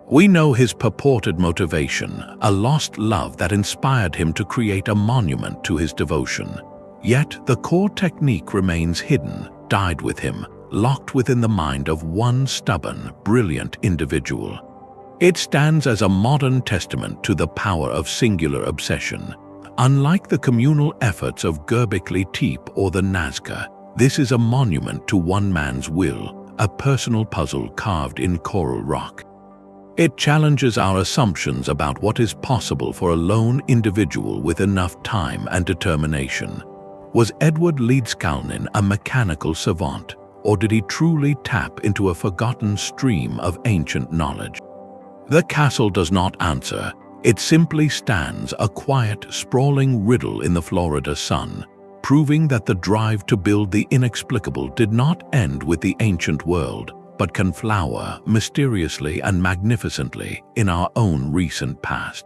We know his purported motivation, a lost love that inspired him to create a monument to his devotion. Yet the core technique remains hidden, died with him, locked within the mind of one stubborn, brilliant individual. It stands as a modern testament to the power of singular obsession. Unlike the communal efforts of Göbekli Tepe or the Nazca, this is a monument to one man's will, a personal puzzle carved in coral rock. It challenges our assumptions about what is possible for a lone individual with enough time and determination. Was Edward Leedskalnin a mechanical savant, or did he truly tap into a forgotten stream of ancient knowledge? The castle does not answer. It simply stands, a quiet, sprawling riddle in the Florida sun, proving that the drive to build the inexplicable did not end with the ancient world, but can flower mysteriously and magnificently in our own recent past.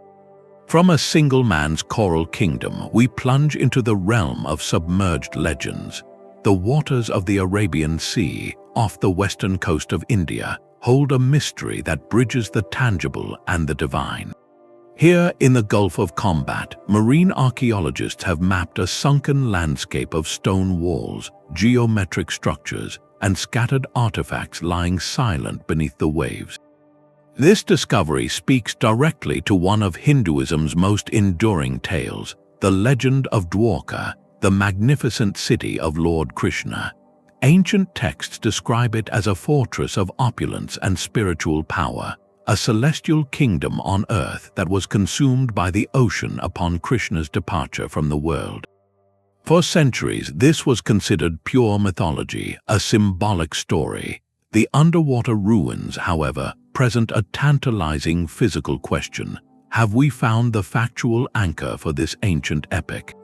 From a single man's coral kingdom, we plunge into the realm of submerged legends. The waters of the Arabian Sea, off the western coast of India, hold a mystery that bridges the tangible and the divine. Here in the Gulf of Combat, marine archaeologists have mapped a sunken landscape of stone walls, geometric structures, and scattered artifacts lying silent beneath the waves. This discovery speaks directly to one of Hinduism's most enduring tales, the legend of Dwarka, the magnificent city of Lord Krishna. Ancient texts describe it as a fortress of opulence and spiritual power, a celestial kingdom on earth that was consumed by the ocean upon Krishna's departure from the world. For centuries, this was considered pure mythology, a symbolic story. The underwater ruins, however, present a tantalizing physical question. Have we found the factual anchor for this ancient epic?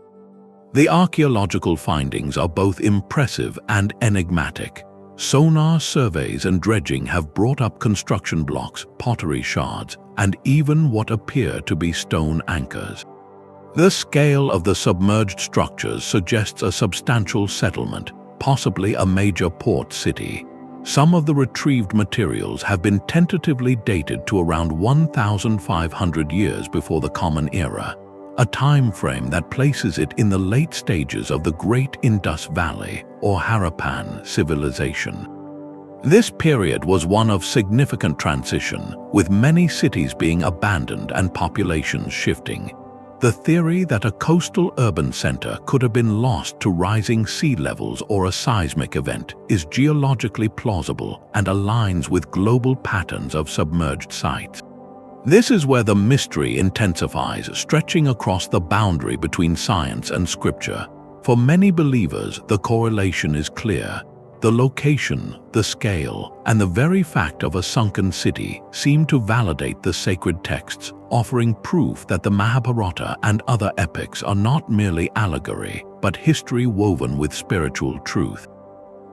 The archaeological findings are both impressive and enigmatic. Sonar surveys and dredging have brought up construction blocks, pottery shards, and even what appear to be stone anchors. The scale of the submerged structures suggests a substantial settlement, possibly a major port city. Some of the retrieved materials have been tentatively dated to around 1,500 years before the Common Era, a time frame that places it in the late stages of the Great Indus Valley or Harappan civilization. This period was one of significant transition, with many cities being abandoned and populations shifting. The theory that a coastal urban center could have been lost to rising sea levels or a seismic event is geologically plausible and aligns with global patterns of submerged sites. This is where the mystery intensifies, stretching across the boundary between science and scripture. For many believers, the correlation is clear. The location, the scale, and the very fact of a sunken city seem to validate the sacred texts, offering proof that the Mahabharata and other epics are not merely allegory, but history woven with spiritual truth.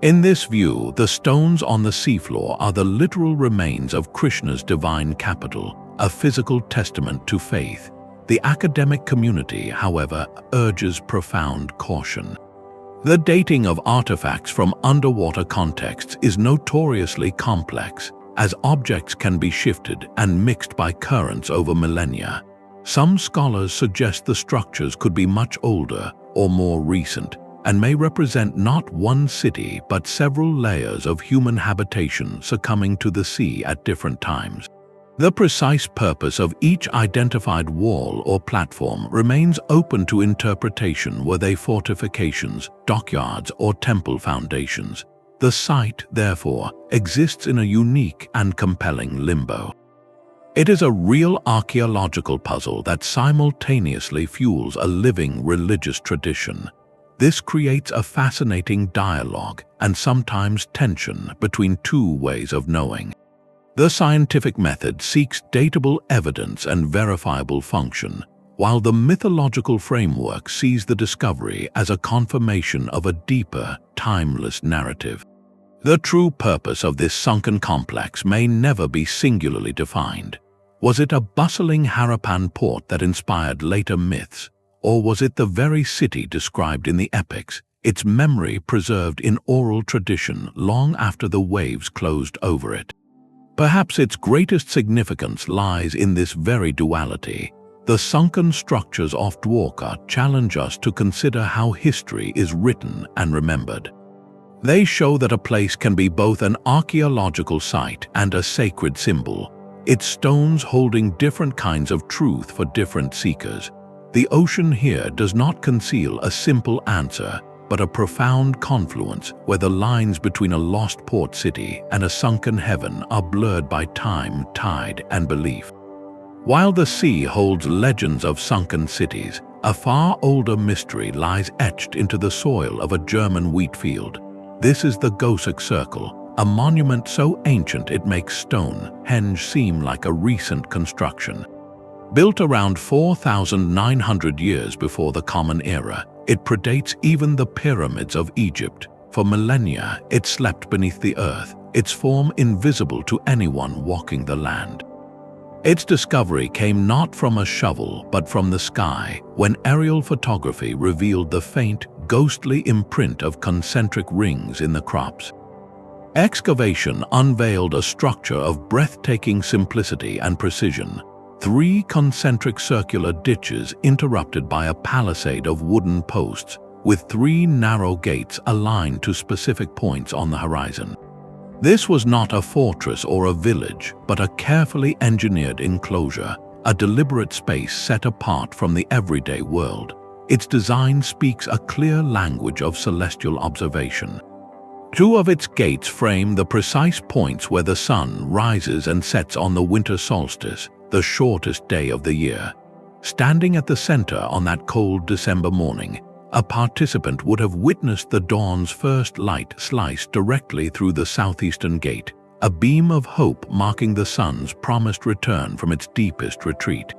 In this view, the stones on the seafloor are the literal remains of Krishna's divine capital, a physical testament to faith. The academic community, however, urges profound caution. The dating of artifacts from underwater contexts is notoriously complex, as objects can be shifted and mixed by currents over millennia. Some scholars suggest the structures could be much older or more recent, and may represent not one city but several layers of human habitation succumbing to the sea at different times. The precise purpose of each identified wall or platform remains open to interpretation. Were they fortifications, dockyards, or temple foundations? The site, therefore, exists in a unique and compelling limbo. It is a real archaeological puzzle that simultaneously fuels a living religious tradition. This creates a fascinating dialogue and sometimes tension between two ways of knowing. The scientific method seeks datable evidence and verifiable function, while the mythological framework sees the discovery as a confirmation of a deeper, timeless narrative. The true purpose of this sunken complex may never be singularly defined. Was it a bustling Harappan port that inspired later myths, or was it the very city described in the epics, its memory preserved in oral tradition long after the waves closed over it? Perhaps its greatest significance lies in this very duality. The sunken structures of Dwarka challenge us to consider how history is written and remembered. They show that a place can be both an archaeological site and a sacred symbol, its stones holding different kinds of truth for different seekers. The ocean here does not conceal a simple answer, but a profound confluence where the lines between a lost port city and a sunken heaven are blurred by time, tide, and belief. While the sea holds legends of sunken cities, a far older mystery lies etched into the soil of a German wheat field. This is the Göbekli Circle, a monument so ancient it makes Stonehenge seem like a recent construction. Built around 4,900 years before the Common Era, it predates even the pyramids of Egypt. For millennia, it slept beneath the earth, its form invisible to anyone walking the land. Its discovery came not from a shovel but from the sky, when aerial photography revealed the faint, ghostly imprint of concentric rings in the crops. Excavation unveiled a structure of breathtaking simplicity and precision. 3 concentric circular ditches interrupted by a palisade of wooden posts, with 3 narrow gates aligned to specific points on the horizon. This was not a fortress or a village, but a carefully engineered enclosure, a deliberate space set apart from the everyday world. Its design speaks a clear language of celestial observation. 2 of its gates frame the precise points where the sun rises and sets on the winter solstice, the shortest day of the year. Standing at the center on that cold December morning, a participant would have witnessed the dawn's first light slice directly through the southeastern gate, a beam of hope marking the sun's promised return from its deepest retreat.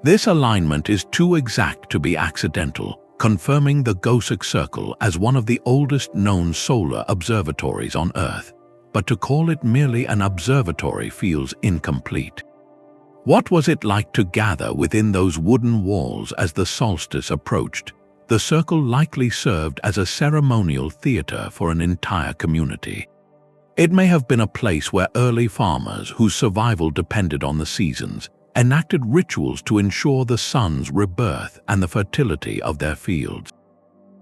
This alignment is too exact to be accidental, confirming the Göbekli Circle as one of the oldest known solar observatories on Earth. But to call it merely an observatory feels incomplete. What was it like to gather within those wooden walls as the solstice approached? The circle likely served as a ceremonial theater for an entire community. It may have been a place where early farmers, whose survival depended on the seasons, enacted rituals to ensure the sun's rebirth and the fertility of their fields.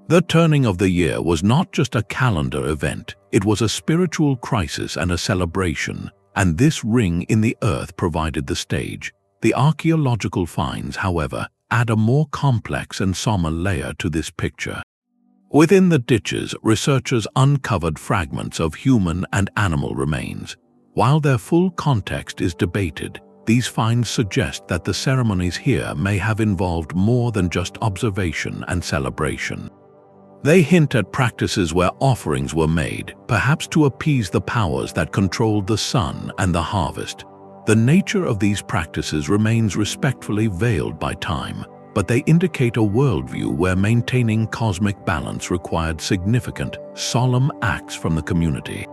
The turning of the year was not just a calendar event, it was a spiritual crisis and a celebration, and this ring in the earth provided the stage. The archaeological finds, however, add a more complex and somber layer to this picture. Within the ditches, researchers uncovered fragments of human and animal remains. While their full context is debated, these finds suggest that the ceremonies here may have involved more than just observation and celebration. They hint at practices where offerings were made, perhaps to appease the powers that controlled the sun and the harvest. The nature of these practices remains respectfully veiled by time, but they indicate a worldview where maintaining cosmic balance required significant, solemn acts from the community.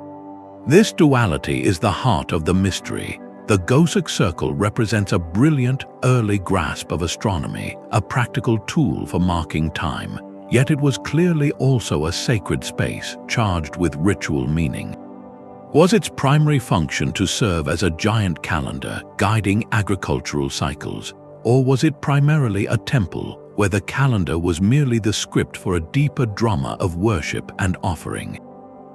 This duality is the heart of the mystery. The Göbekli circle represents a brilliant early grasp of astronomy, a practical tool for marking time, yet it was clearly also a sacred space charged with ritual meaning. Was its primary function to serve as a giant calendar guiding agricultural cycles, or was it primarily a temple where the calendar was merely the script for a deeper drama of worship and offering?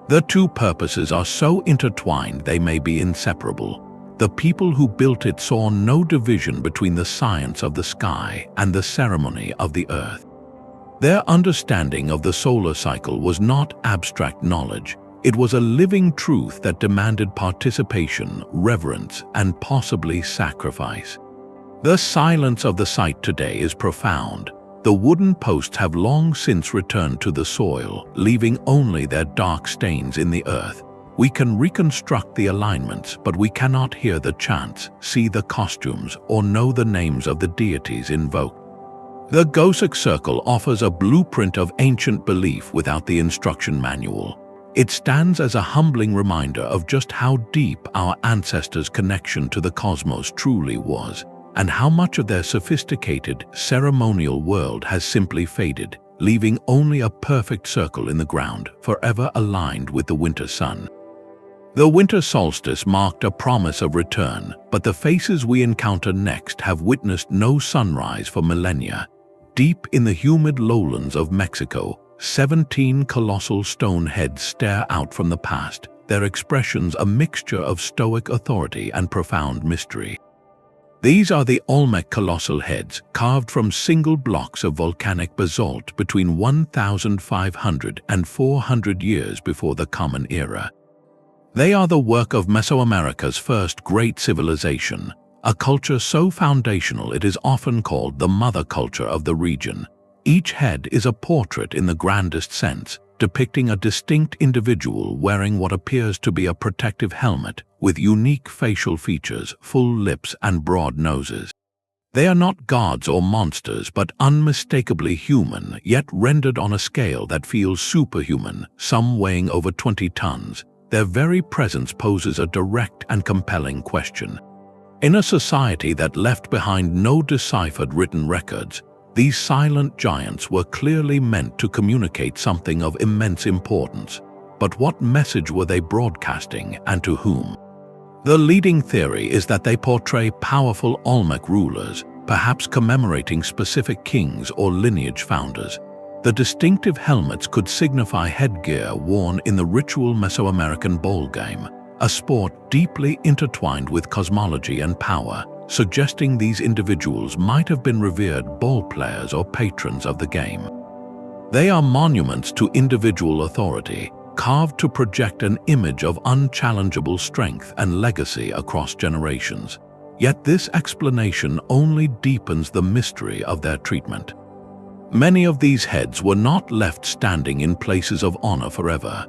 The two purposes are so intertwined they may be inseparable. The people who built it saw no division between the science of the sky and the ceremony of the earth. Their understanding of the solar cycle was not abstract knowledge. It was a living truth that demanded participation, reverence, and possibly sacrifice. The silence of the site today is profound. The wooden posts have long since returned to the soil, leaving only their dark stains in the earth. We can reconstruct the alignments, but we cannot hear the chants, see the costumes, or know the names of the deities invoked. The Göbekli circle offers a blueprint of ancient belief without the instruction manual. It stands as a humbling reminder of just how deep our ancestors' connection to the cosmos truly was, and how much of their sophisticated, ceremonial world has simply faded, leaving only a perfect circle in the ground, forever aligned with the winter sun. The winter solstice marked a promise of return, but the faces we encounter next have witnessed no sunrise for millennia. Deep in the humid lowlands of Mexico, 17 colossal stone heads stare out from the past, their expressions a mixture of stoic authority and profound mystery. These are the Olmec colossal heads, carved from single blocks of volcanic basalt between 1,500 and 400 years before the Common Era. They are the work of Mesoamerica's first great civilization, a culture so foundational it is often called the mother culture of the region. Each head is a portrait in the grandest sense, depicting a distinct individual wearing what appears to be a protective helmet with unique facial features, full lips, and broad noses. They are not gods or monsters, but unmistakably human, yet rendered on a scale that feels superhuman, some weighing over 20 tons. Their very presence poses a direct and compelling question. In a society that left behind no deciphered written records, these silent giants were clearly meant to communicate something of immense importance. But what message were they broadcasting, and to whom? The leading theory is that they portray powerful Olmec rulers, perhaps commemorating specific kings or lineage founders. The distinctive helmets could signify headgear worn in the ritual Mesoamerican ball game, a sport deeply intertwined with cosmology and power, suggesting these individuals might have been revered ball players or patrons of the game. They are monuments to individual authority, carved to project an image of unchallengeable strength and legacy across generations. Yet this explanation only deepens the mystery of their treatment. Many of these heads were not left standing in places of honor forever.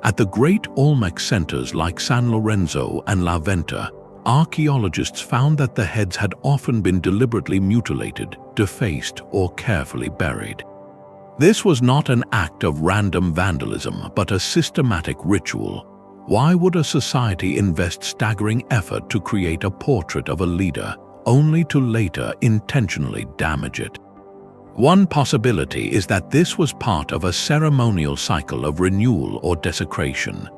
At the great Olmec centers like San Lorenzo and La Venta, archaeologists found that the heads had often been deliberately mutilated, defaced, or carefully buried. This was not an act of random vandalism, but a systematic ritual. Why would a society invest staggering effort to create a portrait of a leader, only to later intentionally damage it? One possibility is that this was part of a ceremonial cycle of renewal or desecration.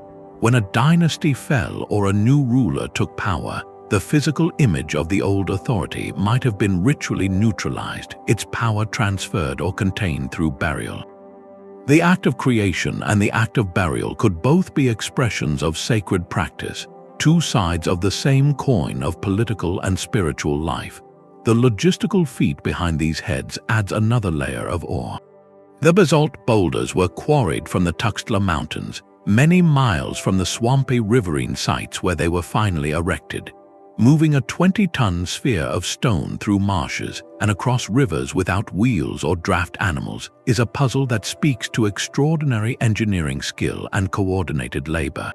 When a dynasty fell or a new ruler took power, the physical image of the old authority might have been ritually neutralized, its power transferred or contained through burial. The act of creation and the act of burial could both be expressions of sacred practice, two sides of the same coin of political and spiritual life. The logistical feat behind these heads adds another layer of awe. The basalt boulders were quarried from the Tuxtla Mountains, many miles from the swampy riverine sites where they were finally erected. Moving a 20-ton sphere of stone through marshes and across rivers without wheels or draft animals is a puzzle that speaks to extraordinary engineering skill and coordinated labor.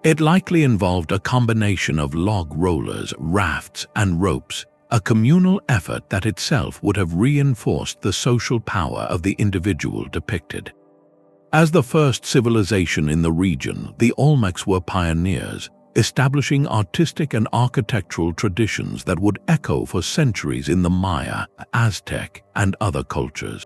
It likely involved a combination of log rollers, rafts, and ropes, a communal effort that itself would have reinforced the social power of the individual depicted. As the first civilization in the region, the Olmecs were pioneers, establishing artistic and architectural traditions that would echo for centuries in the Maya, Aztec, and other cultures.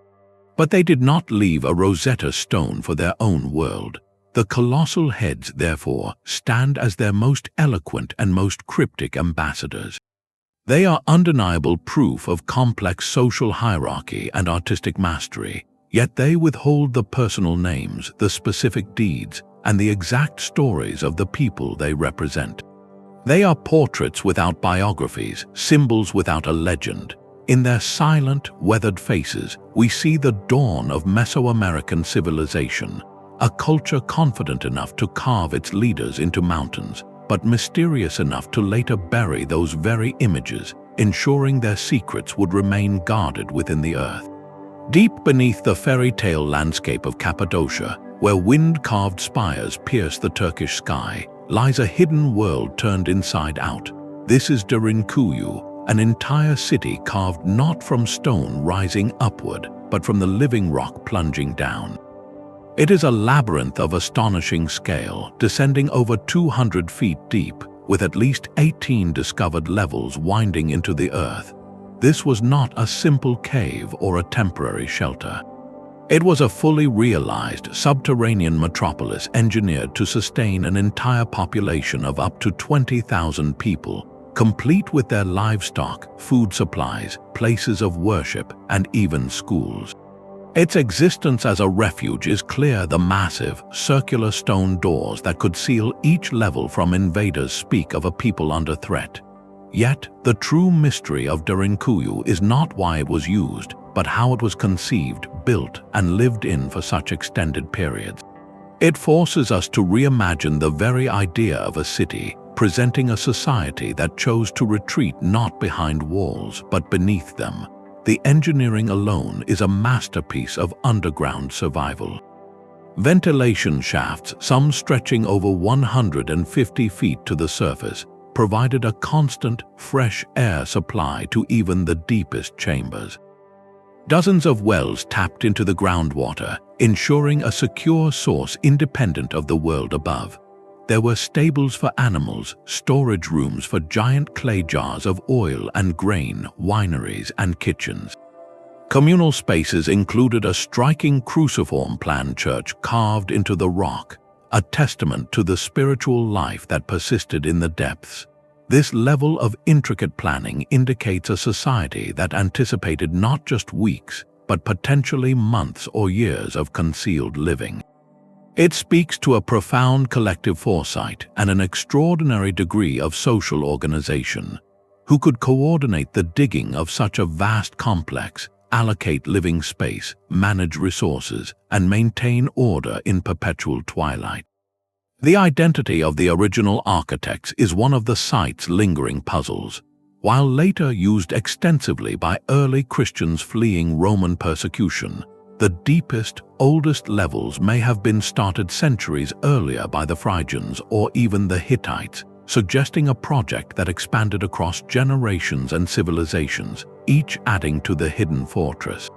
But they did not leave a Rosetta Stone for their own world. The colossal heads, therefore, stand as their most eloquent and most cryptic ambassadors. They are undeniable proof of complex social hierarchy and artistic mastery, yet they withhold the personal names, the specific deeds, and the exact stories of the people they represent. They are portraits without biographies, symbols without a legend. In their silent, weathered faces, we see the dawn of Mesoamerican civilization, a culture confident enough to carve its leaders into mountains, but mysterious enough to later bury those very images, ensuring their secrets would remain guarded within the earth. Deep beneath the fairy tale landscape of Cappadocia, where wind-carved spires pierce the Turkish sky, lies a hidden world turned inside out. This is Derinkuyu, an entire city carved not from stone rising upward, but from the living rock plunging down. It is a labyrinth of astonishing scale, descending over 200 feet deep, with at least 18 discovered levels winding into the earth. This was not a simple cave or a temporary shelter. It was a fully realized subterranean metropolis engineered to sustain an entire population of up to 20,000 people, complete with their livestock, food supplies, places of worship, and even schools. Its existence as a refuge is clear. The massive, circular stone doors that could seal each level from invaders speak of a people under threat. Yet, the true mystery of Derinkuyu is not why it was used, but how it was conceived, built, and lived in for such extended periods. It forces us to reimagine the very idea of a city, presenting a society that chose to retreat not behind walls, but beneath them. The engineering alone is a masterpiece of underground survival. Ventilation shafts, some stretching over 150 feet to the surface, provided a constant, fresh air supply to even the deepest chambers. Dozens of wells tapped into the groundwater, ensuring a secure source independent of the world above. There were stables for animals, storage rooms for giant clay jars of oil and grain, wineries, and kitchens. Communal spaces included a striking cruciform-plan church carved into the rock, a testament to the spiritual life that persisted in the depths. This level of intricate planning indicates a society that anticipated not just weeks, but potentially months or years of concealed living. It speaks to a profound collective foresight and an extraordinary degree of social organization. Who could coordinate the digging of such a vast complex, allocate living space, manage resources, and maintain order in perpetual twilight? The identity of the original architects is one of the site's lingering puzzles. While later used extensively by early Christians fleeing Roman persecution, the deepest, oldest levels may have been started centuries earlier by the Phrygians or even the Hittites, suggesting a project that expanded across generations and civilizations, each adding to the hidden fortress.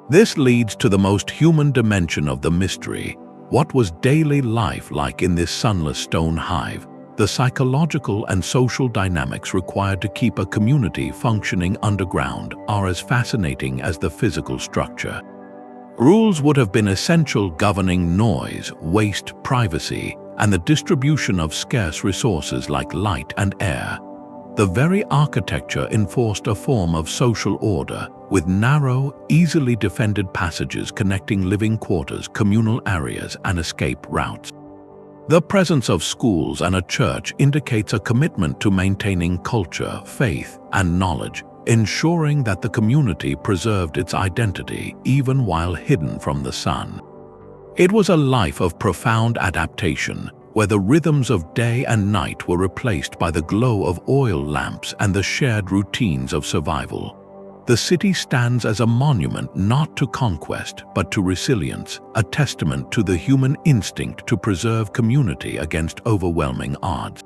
This leads to the most human dimension of the mystery. What was daily life like in this sunless stone hive? The psychological and social dynamics required to keep a community functioning underground are as fascinating as the physical structure. Rules would have been essential, governing noise, waste, privacy, and the distribution of scarce resources like light and air. The very architecture enforced a form of social order, with narrow, easily defended passages connecting living quarters, communal areas, and escape routes. The presence of schools and a church indicates a commitment to maintaining culture, faith, and knowledge, ensuring that the community preserved its identity even while hidden from the sun. It was a life of profound adaptation, where the rhythms of day and night were replaced by the glow of oil lamps and the shared routines of survival. The city stands as a monument not to conquest, but to resilience, a testament to the human instinct to preserve community against overwhelming odds.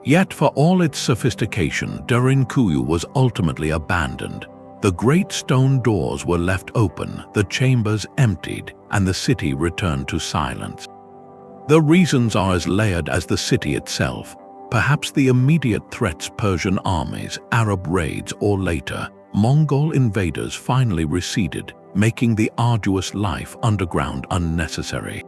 Yet for all its sophistication, Derinkuyu was ultimately abandoned. The great stone doors were left open, the chambers emptied, and the city returned to silence. The reasons are as layered as the city itself. Perhaps the immediate threats: Persian armies, Arab raids, or later, Mongol invaders finally receded, making the arduous life underground unnecessary.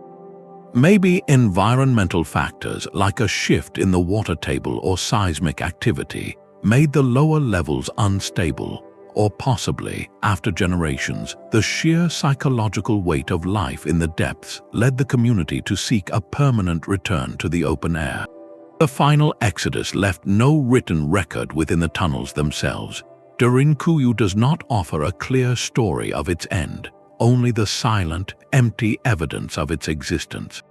Maybe environmental factors like a shift in the water table or seismic activity made the lower levels unstable, or possibly, after generations, the sheer psychological weight of life in the depths led the community to seek a permanent return to the open air. The final exodus left no written record within the tunnels themselves. Derinkuyu does not offer a clear story of its end, only the silent, empty evidence of its existence.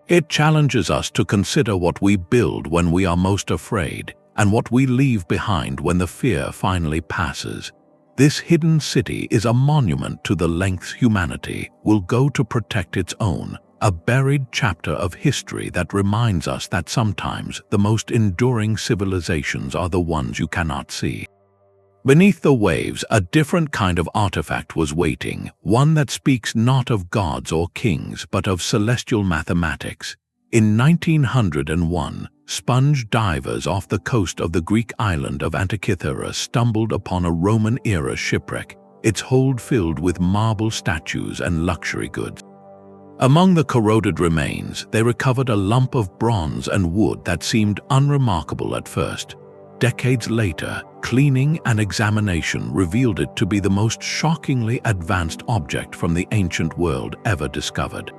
It challenges us to consider what we build when we are most afraid, and what we leave behind when the fear finally passes. This hidden city is a monument to the lengths humanity will go to protect its own, a buried chapter of history that reminds us that sometimes the most enduring civilizations are the ones you cannot see. Beneath the waves, a different kind of artifact was waiting, one that speaks not of gods or kings but of celestial mathematics. In 1901, sponge divers off the coast of the Greek island of Antikythera stumbled upon a Roman-era shipwreck, its hold filled with marble statues and luxury goods. Among the corroded remains, they recovered a lump of bronze and wood that seemed unremarkable at first. Decades later, cleaning and examination revealed it to be the most shockingly advanced object from the ancient world ever discovered.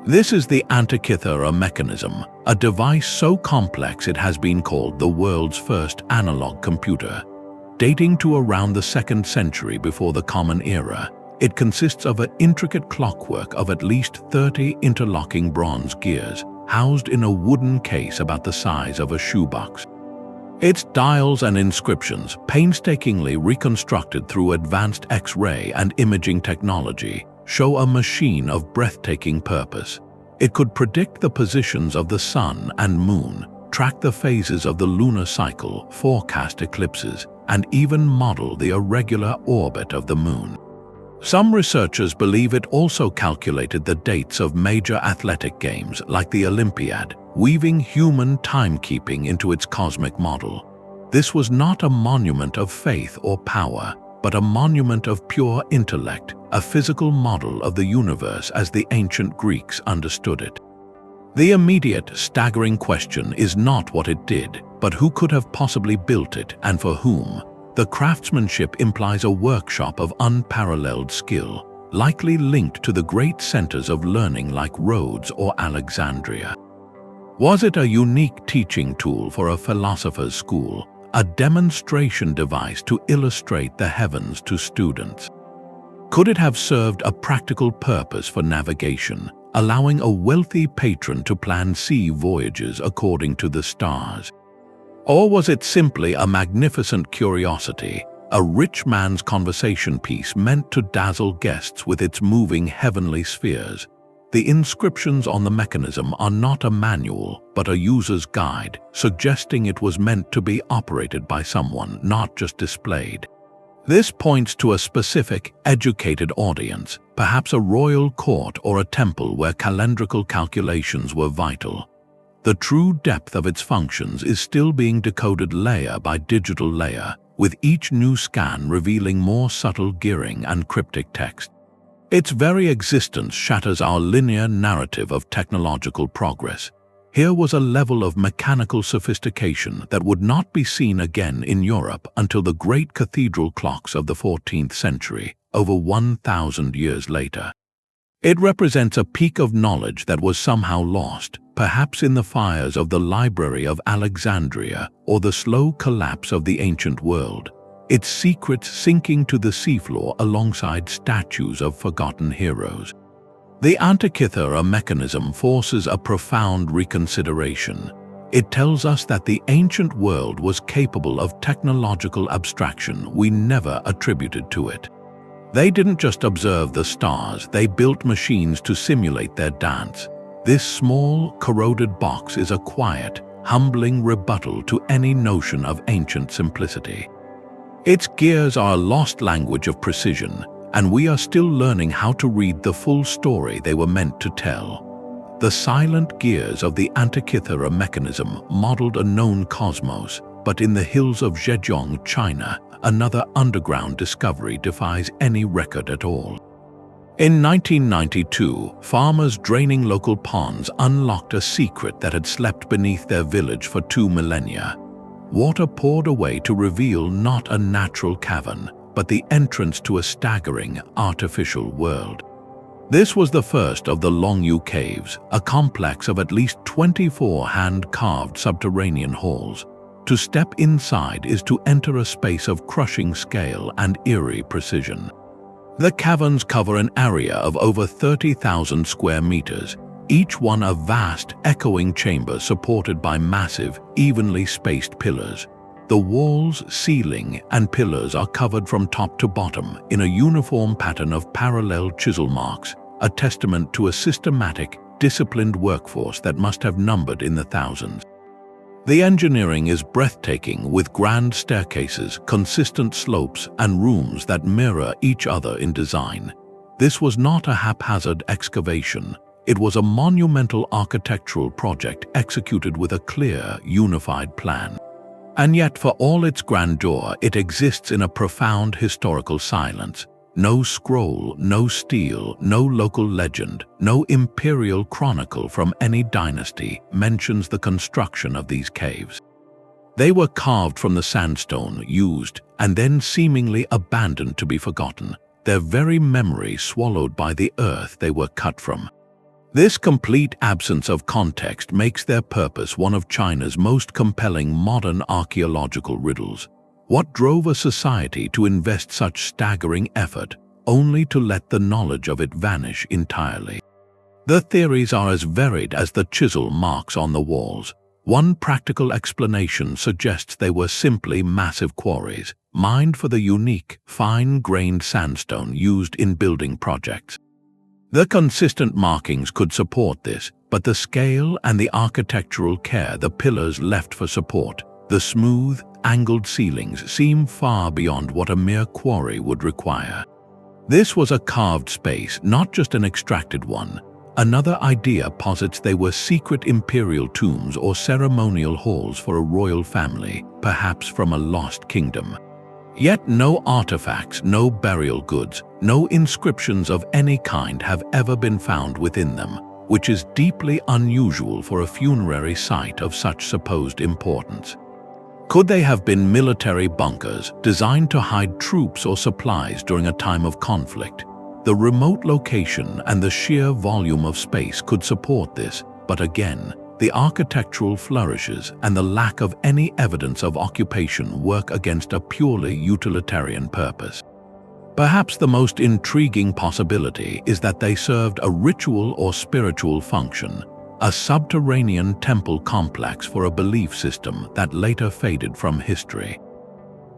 This is the Antikythera mechanism, a device so complex it has been called the world's first analog computer. Dating to around the 2nd century before the Common Era, it consists of an intricate clockwork of at least 30 interlocking bronze gears, housed in a wooden case about the size of a shoebox. Its dials and inscriptions, painstakingly reconstructed through advanced X-ray and imaging technology, show a machine of breathtaking purpose. It could predict the positions of the sun and moon, track the phases of the lunar cycle, forecast eclipses, and even model the irregular orbit of the moon. Some researchers believe it also calculated the dates of major athletic games like the Olympiad, weaving human timekeeping into its cosmic model. This was not a monument of faith or power, but a monument of pure intellect, a physical model of the universe as the ancient Greeks understood it. The immediate, staggering question is not what it did, but who could have possibly built it and for whom. The craftsmanship implies a workshop of unparalleled skill, likely linked to the great centers of learning like Rhodes or Alexandria. Was it a unique teaching tool for a philosopher's school, a demonstration device to illustrate the heavens to students? Could it have served a practical purpose for navigation, allowing a wealthy patron to plan sea voyages according to the stars? Or was it simply a magnificent curiosity, a rich man's conversation piece meant to dazzle guests with its moving heavenly spheres? The inscriptions on the mechanism are not a manual, but a user's guide, suggesting it was meant to be operated by someone, not just displayed. This points to a specific, educated audience, perhaps a royal court or a temple where calendrical calculations were vital. The true depth of its functions is still being decoded layer by digital layer, with each new scan revealing more subtle gearing and cryptic text. Its very existence shatters our linear narrative of technological progress. Here was a level of mechanical sophistication that would not be seen again in Europe until the great cathedral clocks of the 14th century, over 1,000 years later. It represents a peak of knowledge that was somehow lost, perhaps in the fires of the Library of Alexandria or the slow collapse of the ancient world, its secrets sinking to the seafloor alongside statues of forgotten heroes. The Antikythera mechanism forces a profound reconsideration. It tells us that the ancient world was capable of technological abstraction we never attributed to it. They didn't just observe the stars, they built machines to simulate their dance. This small, corroded box is a quiet, humbling rebuttal to any notion of ancient simplicity. Its gears are a lost language of precision, and we are still learning how to read the full story they were meant to tell. The silent gears of the Antikythera mechanism modeled a known cosmos, but in the hills of Zhejiang, China, another underground discovery defies any record at all. In 1992, farmers draining local ponds unlocked a secret that had slept beneath their village for 2 millennia. Water poured away to reveal not a natural cavern, but the entrance to a staggering, artificial world. This was the first of the Longyu Caves, a complex of at least 24 hand-carved subterranean halls. To step inside is to enter a space of crushing scale and eerie precision. The caverns cover an area of over 30,000 square meters, each one a vast, echoing chamber supported by massive, evenly spaced pillars. The walls, ceiling, and pillars are covered from top to bottom in a uniform pattern of parallel chisel marks, a testament to a systematic, disciplined workforce that must have numbered in the thousands. The engineering is breathtaking, with grand staircases, consistent slopes, and rooms that mirror each other in design. This was not a haphazard excavation. It was a monumental architectural project executed with a clear, unified plan. And yet, for all its grandeur, it exists in a profound historical silence. No scroll, no stele, no local legend, no imperial chronicle from any dynasty mentions the construction of these caves. They were carved from the sandstone used and then seemingly abandoned to be forgotten, their very memory swallowed by the earth they were cut from. This complete absence of context makes their purpose one of China's most compelling modern archaeological riddles. What drove a society to invest such staggering effort, only to let the knowledge of it vanish entirely? The theories are as varied as the chisel marks on the walls. One practical explanation suggests they were simply massive quarries, mined for the unique, fine-grained sandstone used in building projects. The consistent markings could support this, but the scale and the architectural care the pillars left for support, the smooth, angled ceilings, seem far beyond what a mere quarry would require. This was a carved space, not just an extracted one. Another idea posits they were secret imperial tombs or ceremonial halls for a royal family, perhaps from a lost kingdom. Yet no artifacts, no burial goods, no inscriptions of any kind have ever been found within them, which is deeply unusual for a funerary site of such supposed importance. Could they have been military bunkers designed to hide troops or supplies during a time of conflict? The remote location and the sheer volume of space could support this, but again, the architectural flourishes and the lack of any evidence of occupation work against a purely utilitarian purpose. Perhaps the most intriguing possibility is that they served a ritual or spiritual function, a subterranean temple complex for a belief system that later faded from history.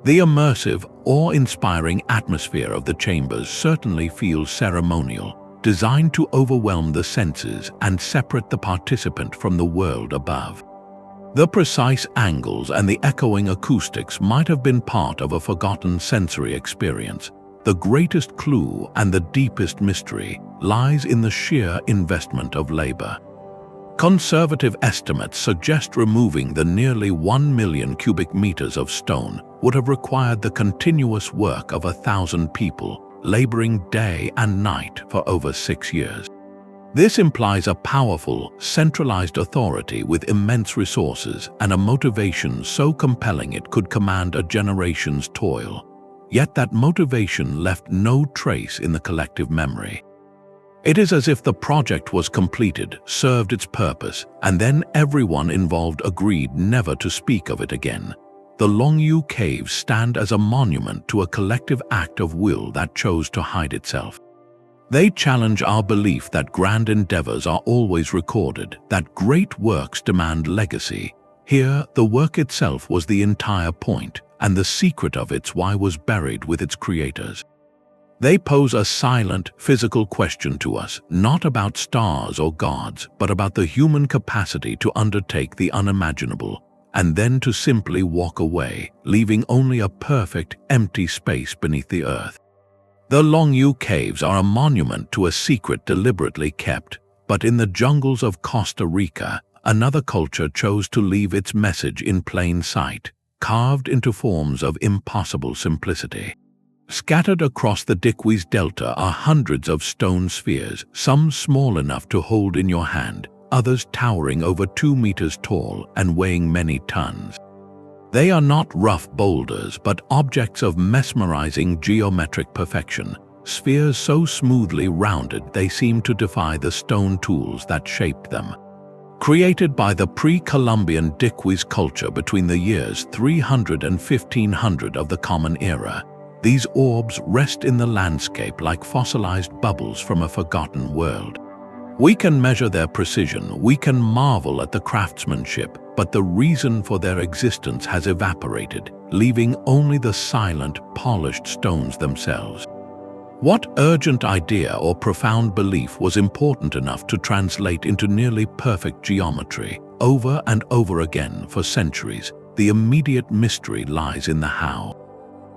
The immersive, awe-inspiring atmosphere of the chambers certainly feels ceremonial, designed to overwhelm the senses and separate the participant from the world above. The precise angles and the echoing acoustics might have been part of a forgotten sensory experience. The greatest clue and the deepest mystery lies in the sheer investment of labor. Conservative estimates suggest removing the nearly 1 million cubic meters of stone would have required the continuous work of 1,000 people, laboring day and night for over 6 years. This implies a powerful, centralized authority with immense resources and a motivation so compelling it could command a generation's toil. Yet that motivation left no trace in the collective memory. It is as if the project was completed, served its purpose, and then everyone involved agreed never to speak of it again. The Longyu Caves stand as a monument to a collective act of will that chose to hide itself. They challenge our belief that grand endeavors are always recorded, that great works demand legacy. Here, the work itself was the entire point, and the secret of its why was buried with its creators. They pose a silent, physical question to us, not about stars or gods, but about the human capacity to undertake the unimaginable, and then to simply walk away, leaving only a perfect, empty space beneath the earth. The Longyu Caves are a monument to a secret deliberately kept, But in the jungles of Costa Rica, another culture chose to leave its message in plain sight, carved into forms of impossible simplicity. Scattered across the Diquis Delta are hundreds of stone spheres, some small enough to hold in your hand, others towering over 2 meters tall and weighing many tons. They are not rough boulders, but objects of mesmerizing geometric perfection, spheres so smoothly rounded they seem to defy the stone tools that shaped them. Created by the pre-Columbian Diquis culture between the years 300 and 1500 of the Common Era, these orbs rest in the landscape like fossilized bubbles from a forgotten world. We can measure their precision, we can marvel at the craftsmanship, but the reason for their existence has evaporated, leaving only the silent, polished stones themselves. What urgent idea or profound belief was important enough to translate into nearly perfect geometry, over and over again for centuries? The immediate mystery lies in the how.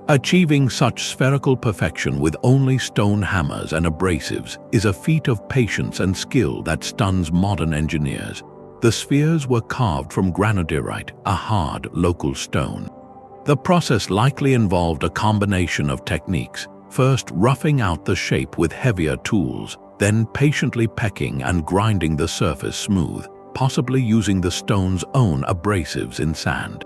Achieving such spherical perfection with only stone hammers and abrasives is a feat of patience and skill that stuns modern engineers. The spheres were carved from granodiorite, a hard, local stone. The process likely involved a combination of techniques, first roughing out the shape with heavier tools, then patiently pecking and grinding the surface smooth, possibly using the stone's own abrasives in sand.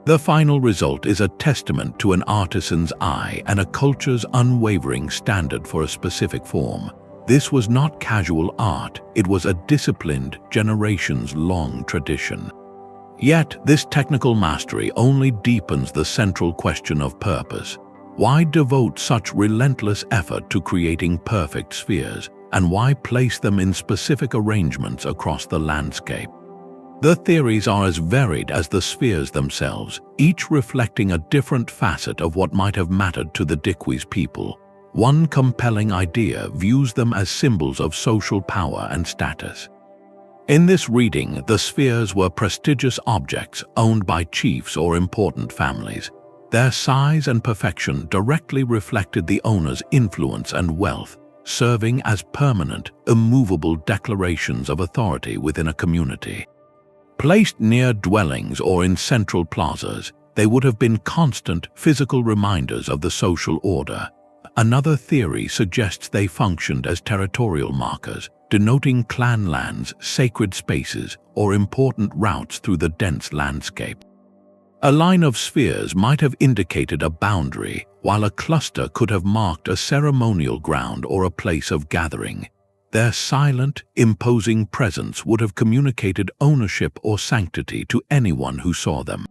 The final result is a testament to an artisan's eye and a culture's unwavering standard for a specific form. This was not casual art, it was a disciplined, generations-long tradition. Yet, this technical mastery only deepens the central question of purpose. Why devote such relentless effort to creating perfect spheres, and why place them in specific arrangements across the landscape? The theories are as varied as the spheres themselves, each reflecting a different facet of what might have mattered to the Diquis people. One compelling idea views them as symbols of social power and status. In this reading, the spheres were prestigious objects owned by chiefs or important families. Their size and perfection directly reflected the owner's influence and wealth, serving as permanent, immovable declarations of authority within a community. Placed near dwellings or in central plazas, they would have been constant physical reminders of the social order. Another theory suggests they functioned as territorial markers, denoting clan lands, sacred spaces, or important routes through the dense landscape. A line of spheres might have indicated a boundary, while a cluster could have marked a ceremonial ground or a place of gathering. Their silent, imposing presence would have communicated ownership or sanctity to anyone who saw them.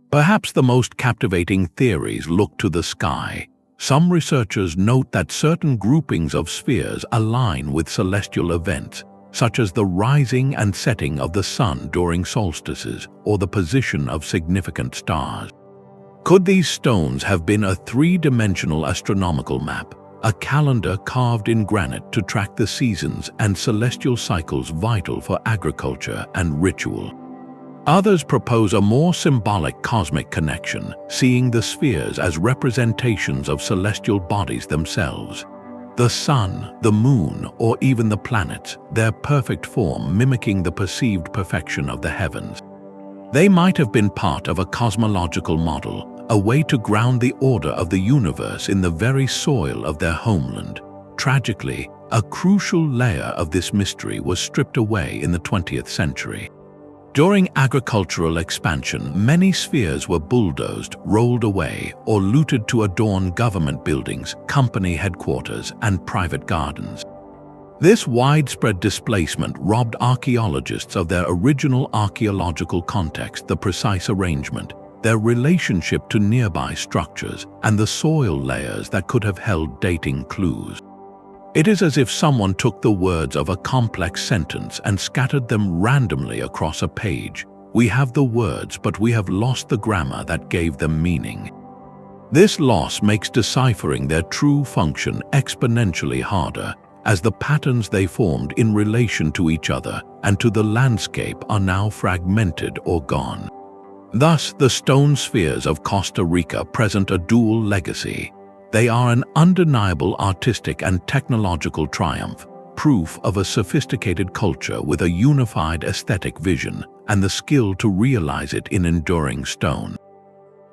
Perhaps the most captivating theories look to the sky. Some researchers note that certain groupings of spheres align with celestial events, such as the rising and setting of the sun during solstices or the position of significant stars. Could these stones have been a three-dimensional astronomical map, a calendar carved in granite to track the seasons and celestial cycles vital for agriculture and ritual? Others propose a more symbolic cosmic connection, seeing the spheres as representations of celestial bodies themselves. The sun, the moon, or even the planets, their perfect form mimicking the perceived perfection of the heavens. They might have been part of a cosmological model, a way to ground the order of the universe in the very soil of their homeland. Tragically, a crucial layer of this mystery was stripped away in the 20th century. During agricultural expansion, many spheres were bulldozed, rolled away, or looted to adorn government buildings, company headquarters, and private gardens. This widespread displacement robbed archaeologists of their original archaeological context, the precise arrangement, their relationship to nearby structures, and the soil layers that could have held dating clues. It is as if someone took the words of a complex sentence and scattered them randomly across a page. We have the words, but we have lost the grammar that gave them meaning. This loss makes deciphering their true function exponentially harder, as the patterns they formed in relation to each other and to the landscape are now fragmented or gone. Thus, the stone spheres of Costa Rica present a dual legacy. They are an undeniable artistic and technological triumph, proof of a sophisticated culture with a unified aesthetic vision and the skill to realize it in enduring stone.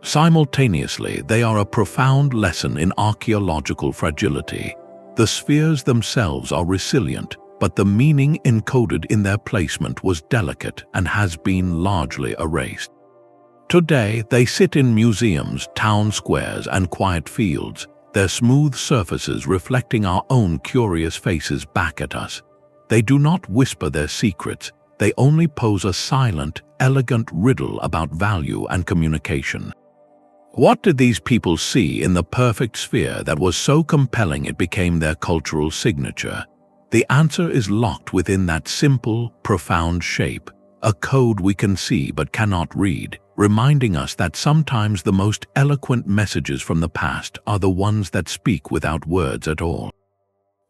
Simultaneously, they are a profound lesson in archaeological fragility. The spheres themselves are resilient, but the meaning encoded in their placement was delicate and has been largely erased. Today, they sit in museums, town squares, and quiet fields, their smooth surfaces reflecting our own curious faces back at us. They do not whisper their secrets, they only pose a silent, elegant riddle about value and communication. What did these people see in the perfect sphere that was so compelling it became their cultural signature? The answer is locked within that simple, profound shape, a code we can see but cannot read, reminding us that sometimes the most eloquent messages from the past are the ones that speak without words at all.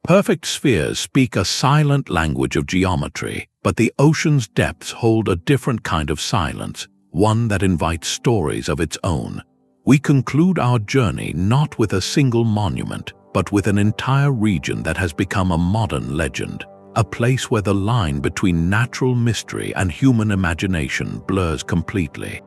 Perfect spheres speak a silent language of geometry, but the ocean's depths hold a different kind of silence, one that invites stories of its own. We conclude our journey not with a single monument, but with an entire region that has become a modern legend, a place where the line between natural mystery and human imagination blurs completely.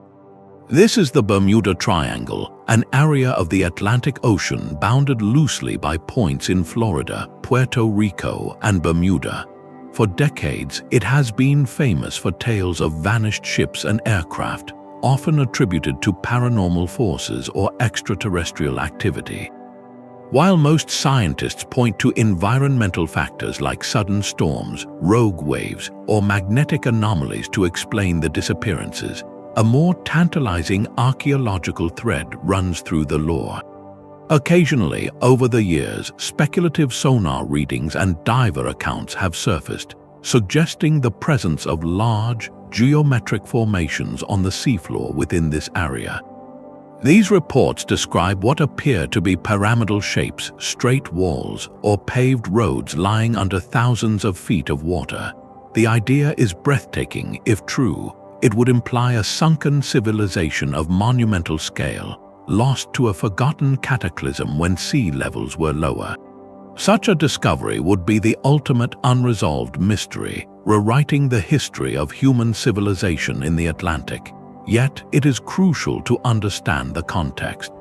This is the Bermuda Triangle, an area of the Atlantic Ocean bounded loosely by points in Florida, Puerto Rico, and Bermuda. For decades, it has been famous for tales of vanished ships and aircraft, often attributed to paranormal forces or extraterrestrial activity. While most scientists point to environmental factors like sudden storms, rogue waves, or magnetic anomalies to explain the disappearances, a more tantalizing archaeological thread runs through the lore. Occasionally, over the years, speculative sonar readings and diver accounts have surfaced, suggesting the presence of large, geometric formations on the seafloor within this area. These reports describe what appear to be pyramidal shapes, straight walls, or paved roads lying under thousands of feet of water. The idea is breathtaking. If true, it would imply a sunken civilization of monumental scale, lost to a forgotten cataclysm when sea levels were lower. Such a discovery would be the ultimate unresolved mystery, rewriting the history of human civilization in the Atlantic. Yet, it is crucial to understand the context.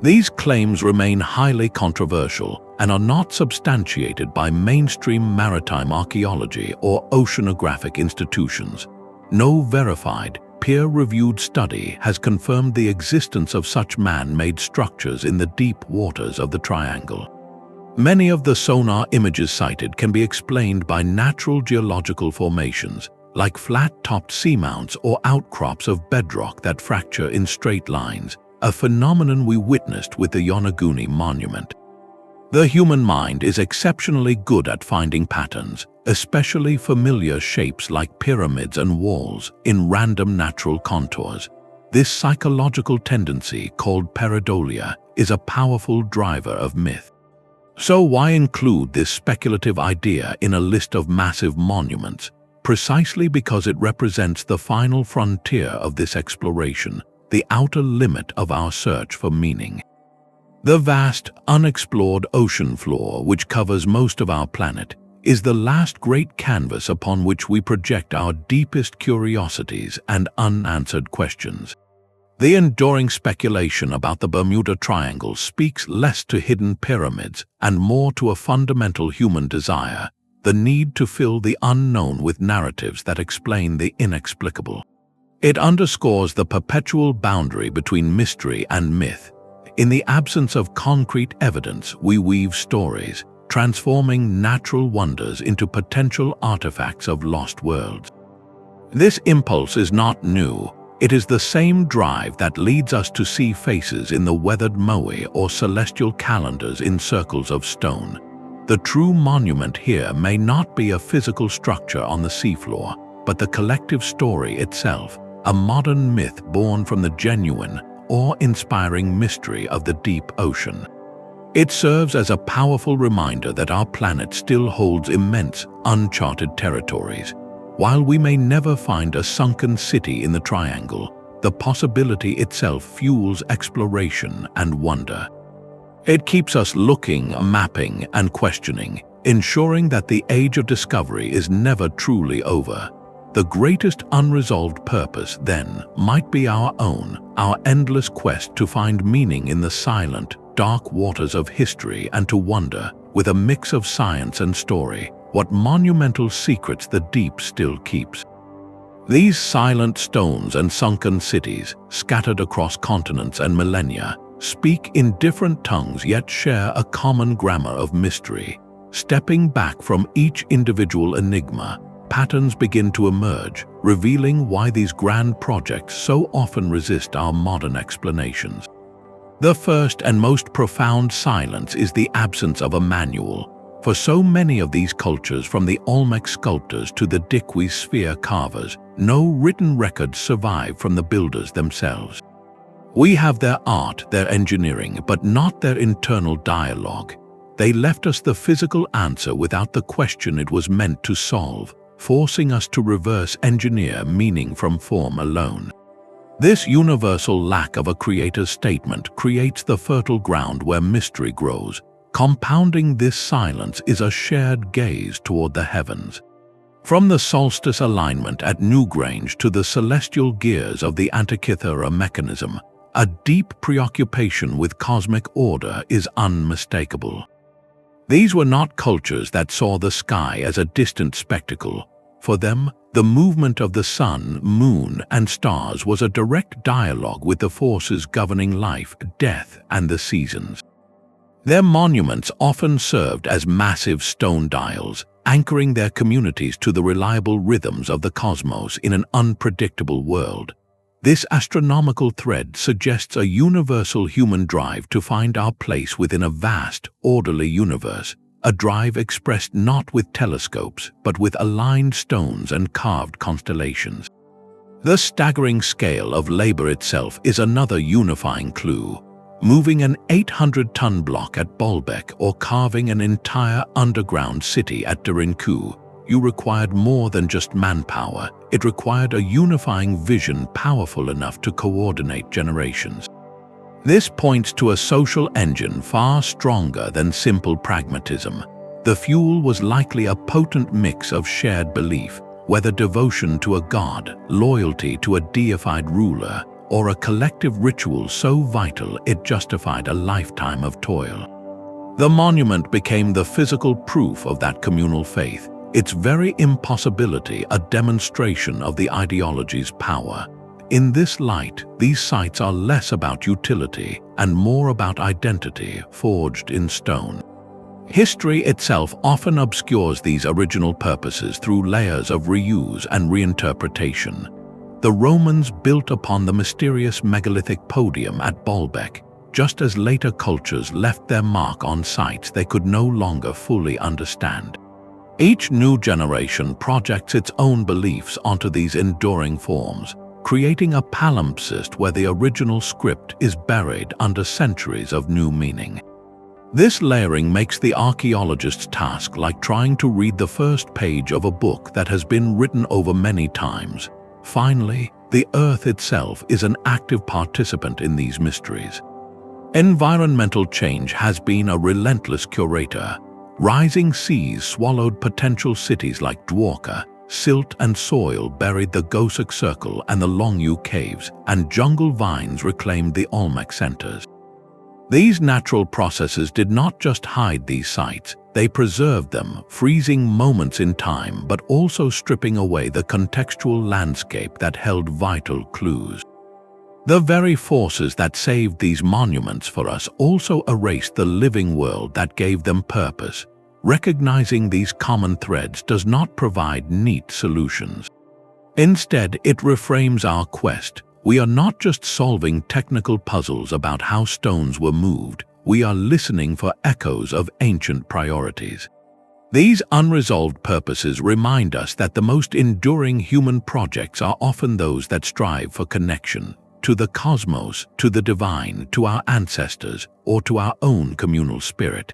These claims remain highly controversial and are not substantiated by mainstream maritime archaeology or oceanographic institutions. No verified, peer-reviewed study has confirmed the existence of such man-made structures in the deep waters of the Triangle. Many of the sonar images cited can be explained by natural geological formations, like flat-topped seamounts or outcrops of bedrock that fracture in straight lines, a phenomenon we witnessed with the Yonaguni monument. The human mind is exceptionally good at finding patterns, especially familiar shapes like pyramids and walls in random natural contours. This psychological tendency, called pareidolia, is a powerful driver of myth. So why include this speculative idea in a list of massive monuments? Precisely because it represents the final frontier of this exploration, the outer limit of our search for meaning. The vast, unexplored ocean floor, which covers most of our planet, is the last great canvas upon which we project our deepest curiosities and unanswered questions. The enduring speculation about the Bermuda Triangle speaks less to hidden pyramids and more to a fundamental human desire, the need to fill the unknown with narratives that explain the inexplicable. It underscores the perpetual boundary between mystery and myth. In the absence of concrete evidence, we weave stories, transforming natural wonders into potential artifacts of lost worlds. This impulse is not new. It is the same drive that leads us to see faces in the weathered Moai or celestial calendars in circles of stone. The true monument here may not be a physical structure on the seafloor, but the collective story itself, a modern myth born from the genuine, awe-inspiring mystery of the deep ocean. It serves as a powerful reminder that our planet still holds immense, uncharted territories. While we may never find a sunken city in the Triangle, the possibility itself fuels exploration and wonder. It keeps us looking, mapping, and questioning, ensuring that the age of discovery is never truly over. The greatest unresolved purpose, then, might be our own, our endless quest to find meaning in the silent, dark waters of history and to wonder, with a mix of science and story, what monumental secrets the deep still keeps. These silent stones and sunken cities, scattered across continents and millennia, speak in different tongues yet share a common grammar of mystery. Stepping back from each individual enigma, patterns begin to emerge, revealing why these grand projects so often resist our modern explanations. The first and most profound silence is the absence of a manual. For so many of these cultures, from the Olmec sculptors to the Dikwi sphere carvers, no written records survive from the builders themselves. We have their art, their engineering, but not their internal dialogue. They left us the physical answer without the question it was meant to solve, forcing us to reverse engineer meaning from form alone. This universal lack of a creator's statement creates the fertile ground where mystery grows. Compounding this silence is a shared gaze toward the heavens. From the solstice alignment at Newgrange to the celestial gears of the Antikythera mechanism, a deep preoccupation with cosmic order is unmistakable. These were not cultures that saw the sky as a distant spectacle. For them, the movement of the sun, moon, and stars was a direct dialogue with the forces governing life, death, and the seasons. Their monuments often served as massive stone dials, anchoring their communities to the reliable rhythms of the cosmos in an unpredictable world. This astronomical thread suggests a universal human drive to find our place within a vast, orderly universe, a drive expressed not with telescopes, but with aligned stones and carved constellations. The staggering scale of labor itself is another unifying clue. Moving an 800-ton block at Baalbek or carving an entire underground city at Terracotta, you required more than just manpower. It required a unifying vision powerful enough to coordinate generations. This points to a social engine far stronger than simple pragmatism. The fuel was likely a potent mix of shared belief, whether devotion to a god, loyalty to a deified ruler, or a collective ritual so vital it justified a lifetime of toil. The monument became the physical proof of that communal faith, its very impossibility a demonstration of the ideology's power. In this light, these sites are less about utility and more about identity forged in stone. History itself often obscures these original purposes through layers of reuse and reinterpretation. The Romans built upon the mysterious megalithic podium at Baalbek, just as later cultures left their mark on sites they could no longer fully understand. Each new generation projects its own beliefs onto these enduring forms, creating a palimpsest where the original script is buried under centuries of new meaning. This layering makes the archaeologist's task like trying to read the first page of a book that has been written over many times. Finally, the Earth itself is an active participant in these mysteries. Environmental change has been a relentless curator. Rising seas swallowed potential cities like Dwarka, silt and soil buried the Göbekli Circle and the Longyu Caves, and jungle vines reclaimed the Olmec centers. These natural processes did not just hide these sites, they preserved them, freezing moments in time but also stripping away the contextual landscape that held vital clues. The very forces that saved these monuments for us also erased the living world that gave them purpose. Recognizing these common threads does not provide neat solutions. Instead, it reframes our quest. We are not just solving technical puzzles about how stones were moved, we are listening for echoes of ancient priorities. These unresolved purposes remind us that the most enduring human projects are often those that strive for connection, to the cosmos, to the divine, to our ancestors, or to our own communal spirit.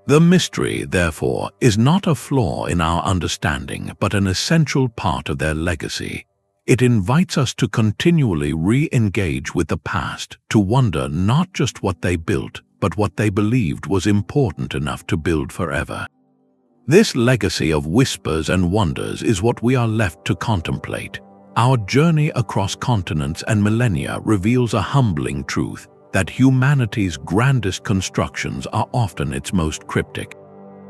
The mystery, therefore, is not a flaw in our understanding, but an essential part of their legacy. It invites us to continually re-engage with the past, to wonder not just what they built, but what they believed was important enough to build forever. This legacy of whispers and wonders is what we are left to contemplate. Our journey across continents and millennia reveals a humbling truth that humanity's grandest constructions are often its most cryptic.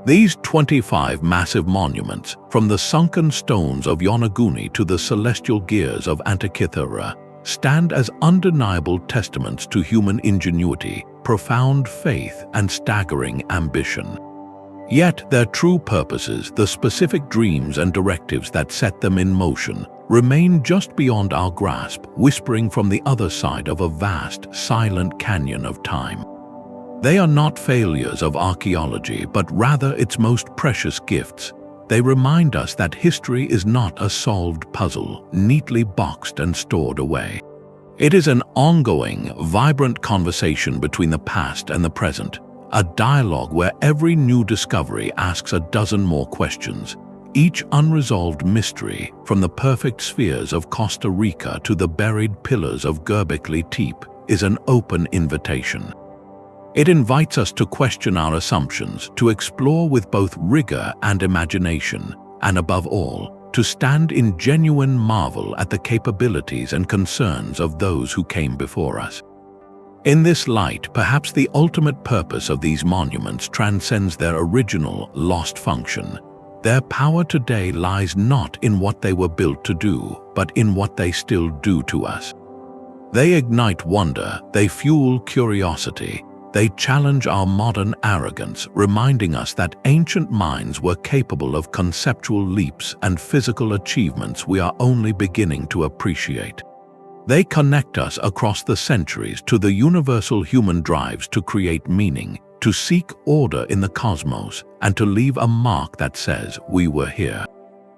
These 25 massive monuments, from the sunken stones of Yonaguni to the celestial gears of Antikythera, stand as undeniable testaments to human ingenuity, profound faith, and staggering ambition. Yet their true purposes, the specific dreams and directives that set them in motion, remain just beyond our grasp, whispering from the other side of a vast, silent canyon of time. They are not failures of archaeology, but rather its most precious gifts. They remind us that history is not a solved puzzle, neatly boxed and stored away. It is an ongoing, vibrant conversation between the past and the present, a dialogue where every new discovery asks a dozen more questions. Each unresolved mystery, from the perfect spheres of Costa Rica to the buried pillars of Göbekli Tepe, is an open invitation. It invites us to question our assumptions, to explore with both rigor and imagination, and above all, to stand in genuine marvel at the capabilities and concerns of those who came before us. In this light, perhaps the ultimate purpose of these monuments transcends their original, lost function. Their power today lies not in what they were built to do, but in what they still do to us. They ignite wonder, they fuel curiosity, they challenge our modern arrogance, reminding us that ancient minds were capable of conceptual leaps and physical achievements we are only beginning to appreciate. They connect us across the centuries to the universal human drives to create meaning, to seek order in the cosmos, and to leave a mark that says we were here.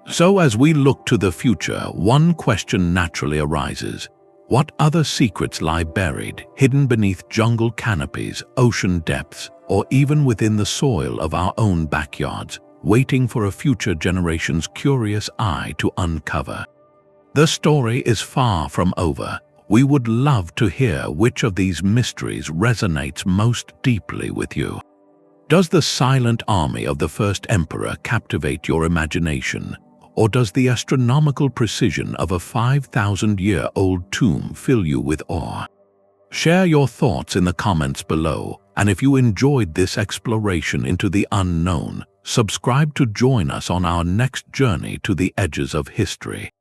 So as we look to the future, one question naturally arises. What other secrets lie buried, hidden beneath jungle canopies, ocean depths, or even within the soil of our own backyards, waiting for a future generation's curious eye to uncover? The story is far from over. We would love to hear which of these mysteries resonates most deeply with you. Does the silent army of the first emperor captivate your imagination? Or does the astronomical precision of a 5,000-year-old tomb fill you with awe? Share your thoughts in the comments below, and if you enjoyed this exploration into the unknown, subscribe to join us on our next journey to the edges of history.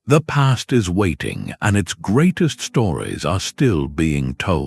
The past is waiting, and its greatest stories are still being told.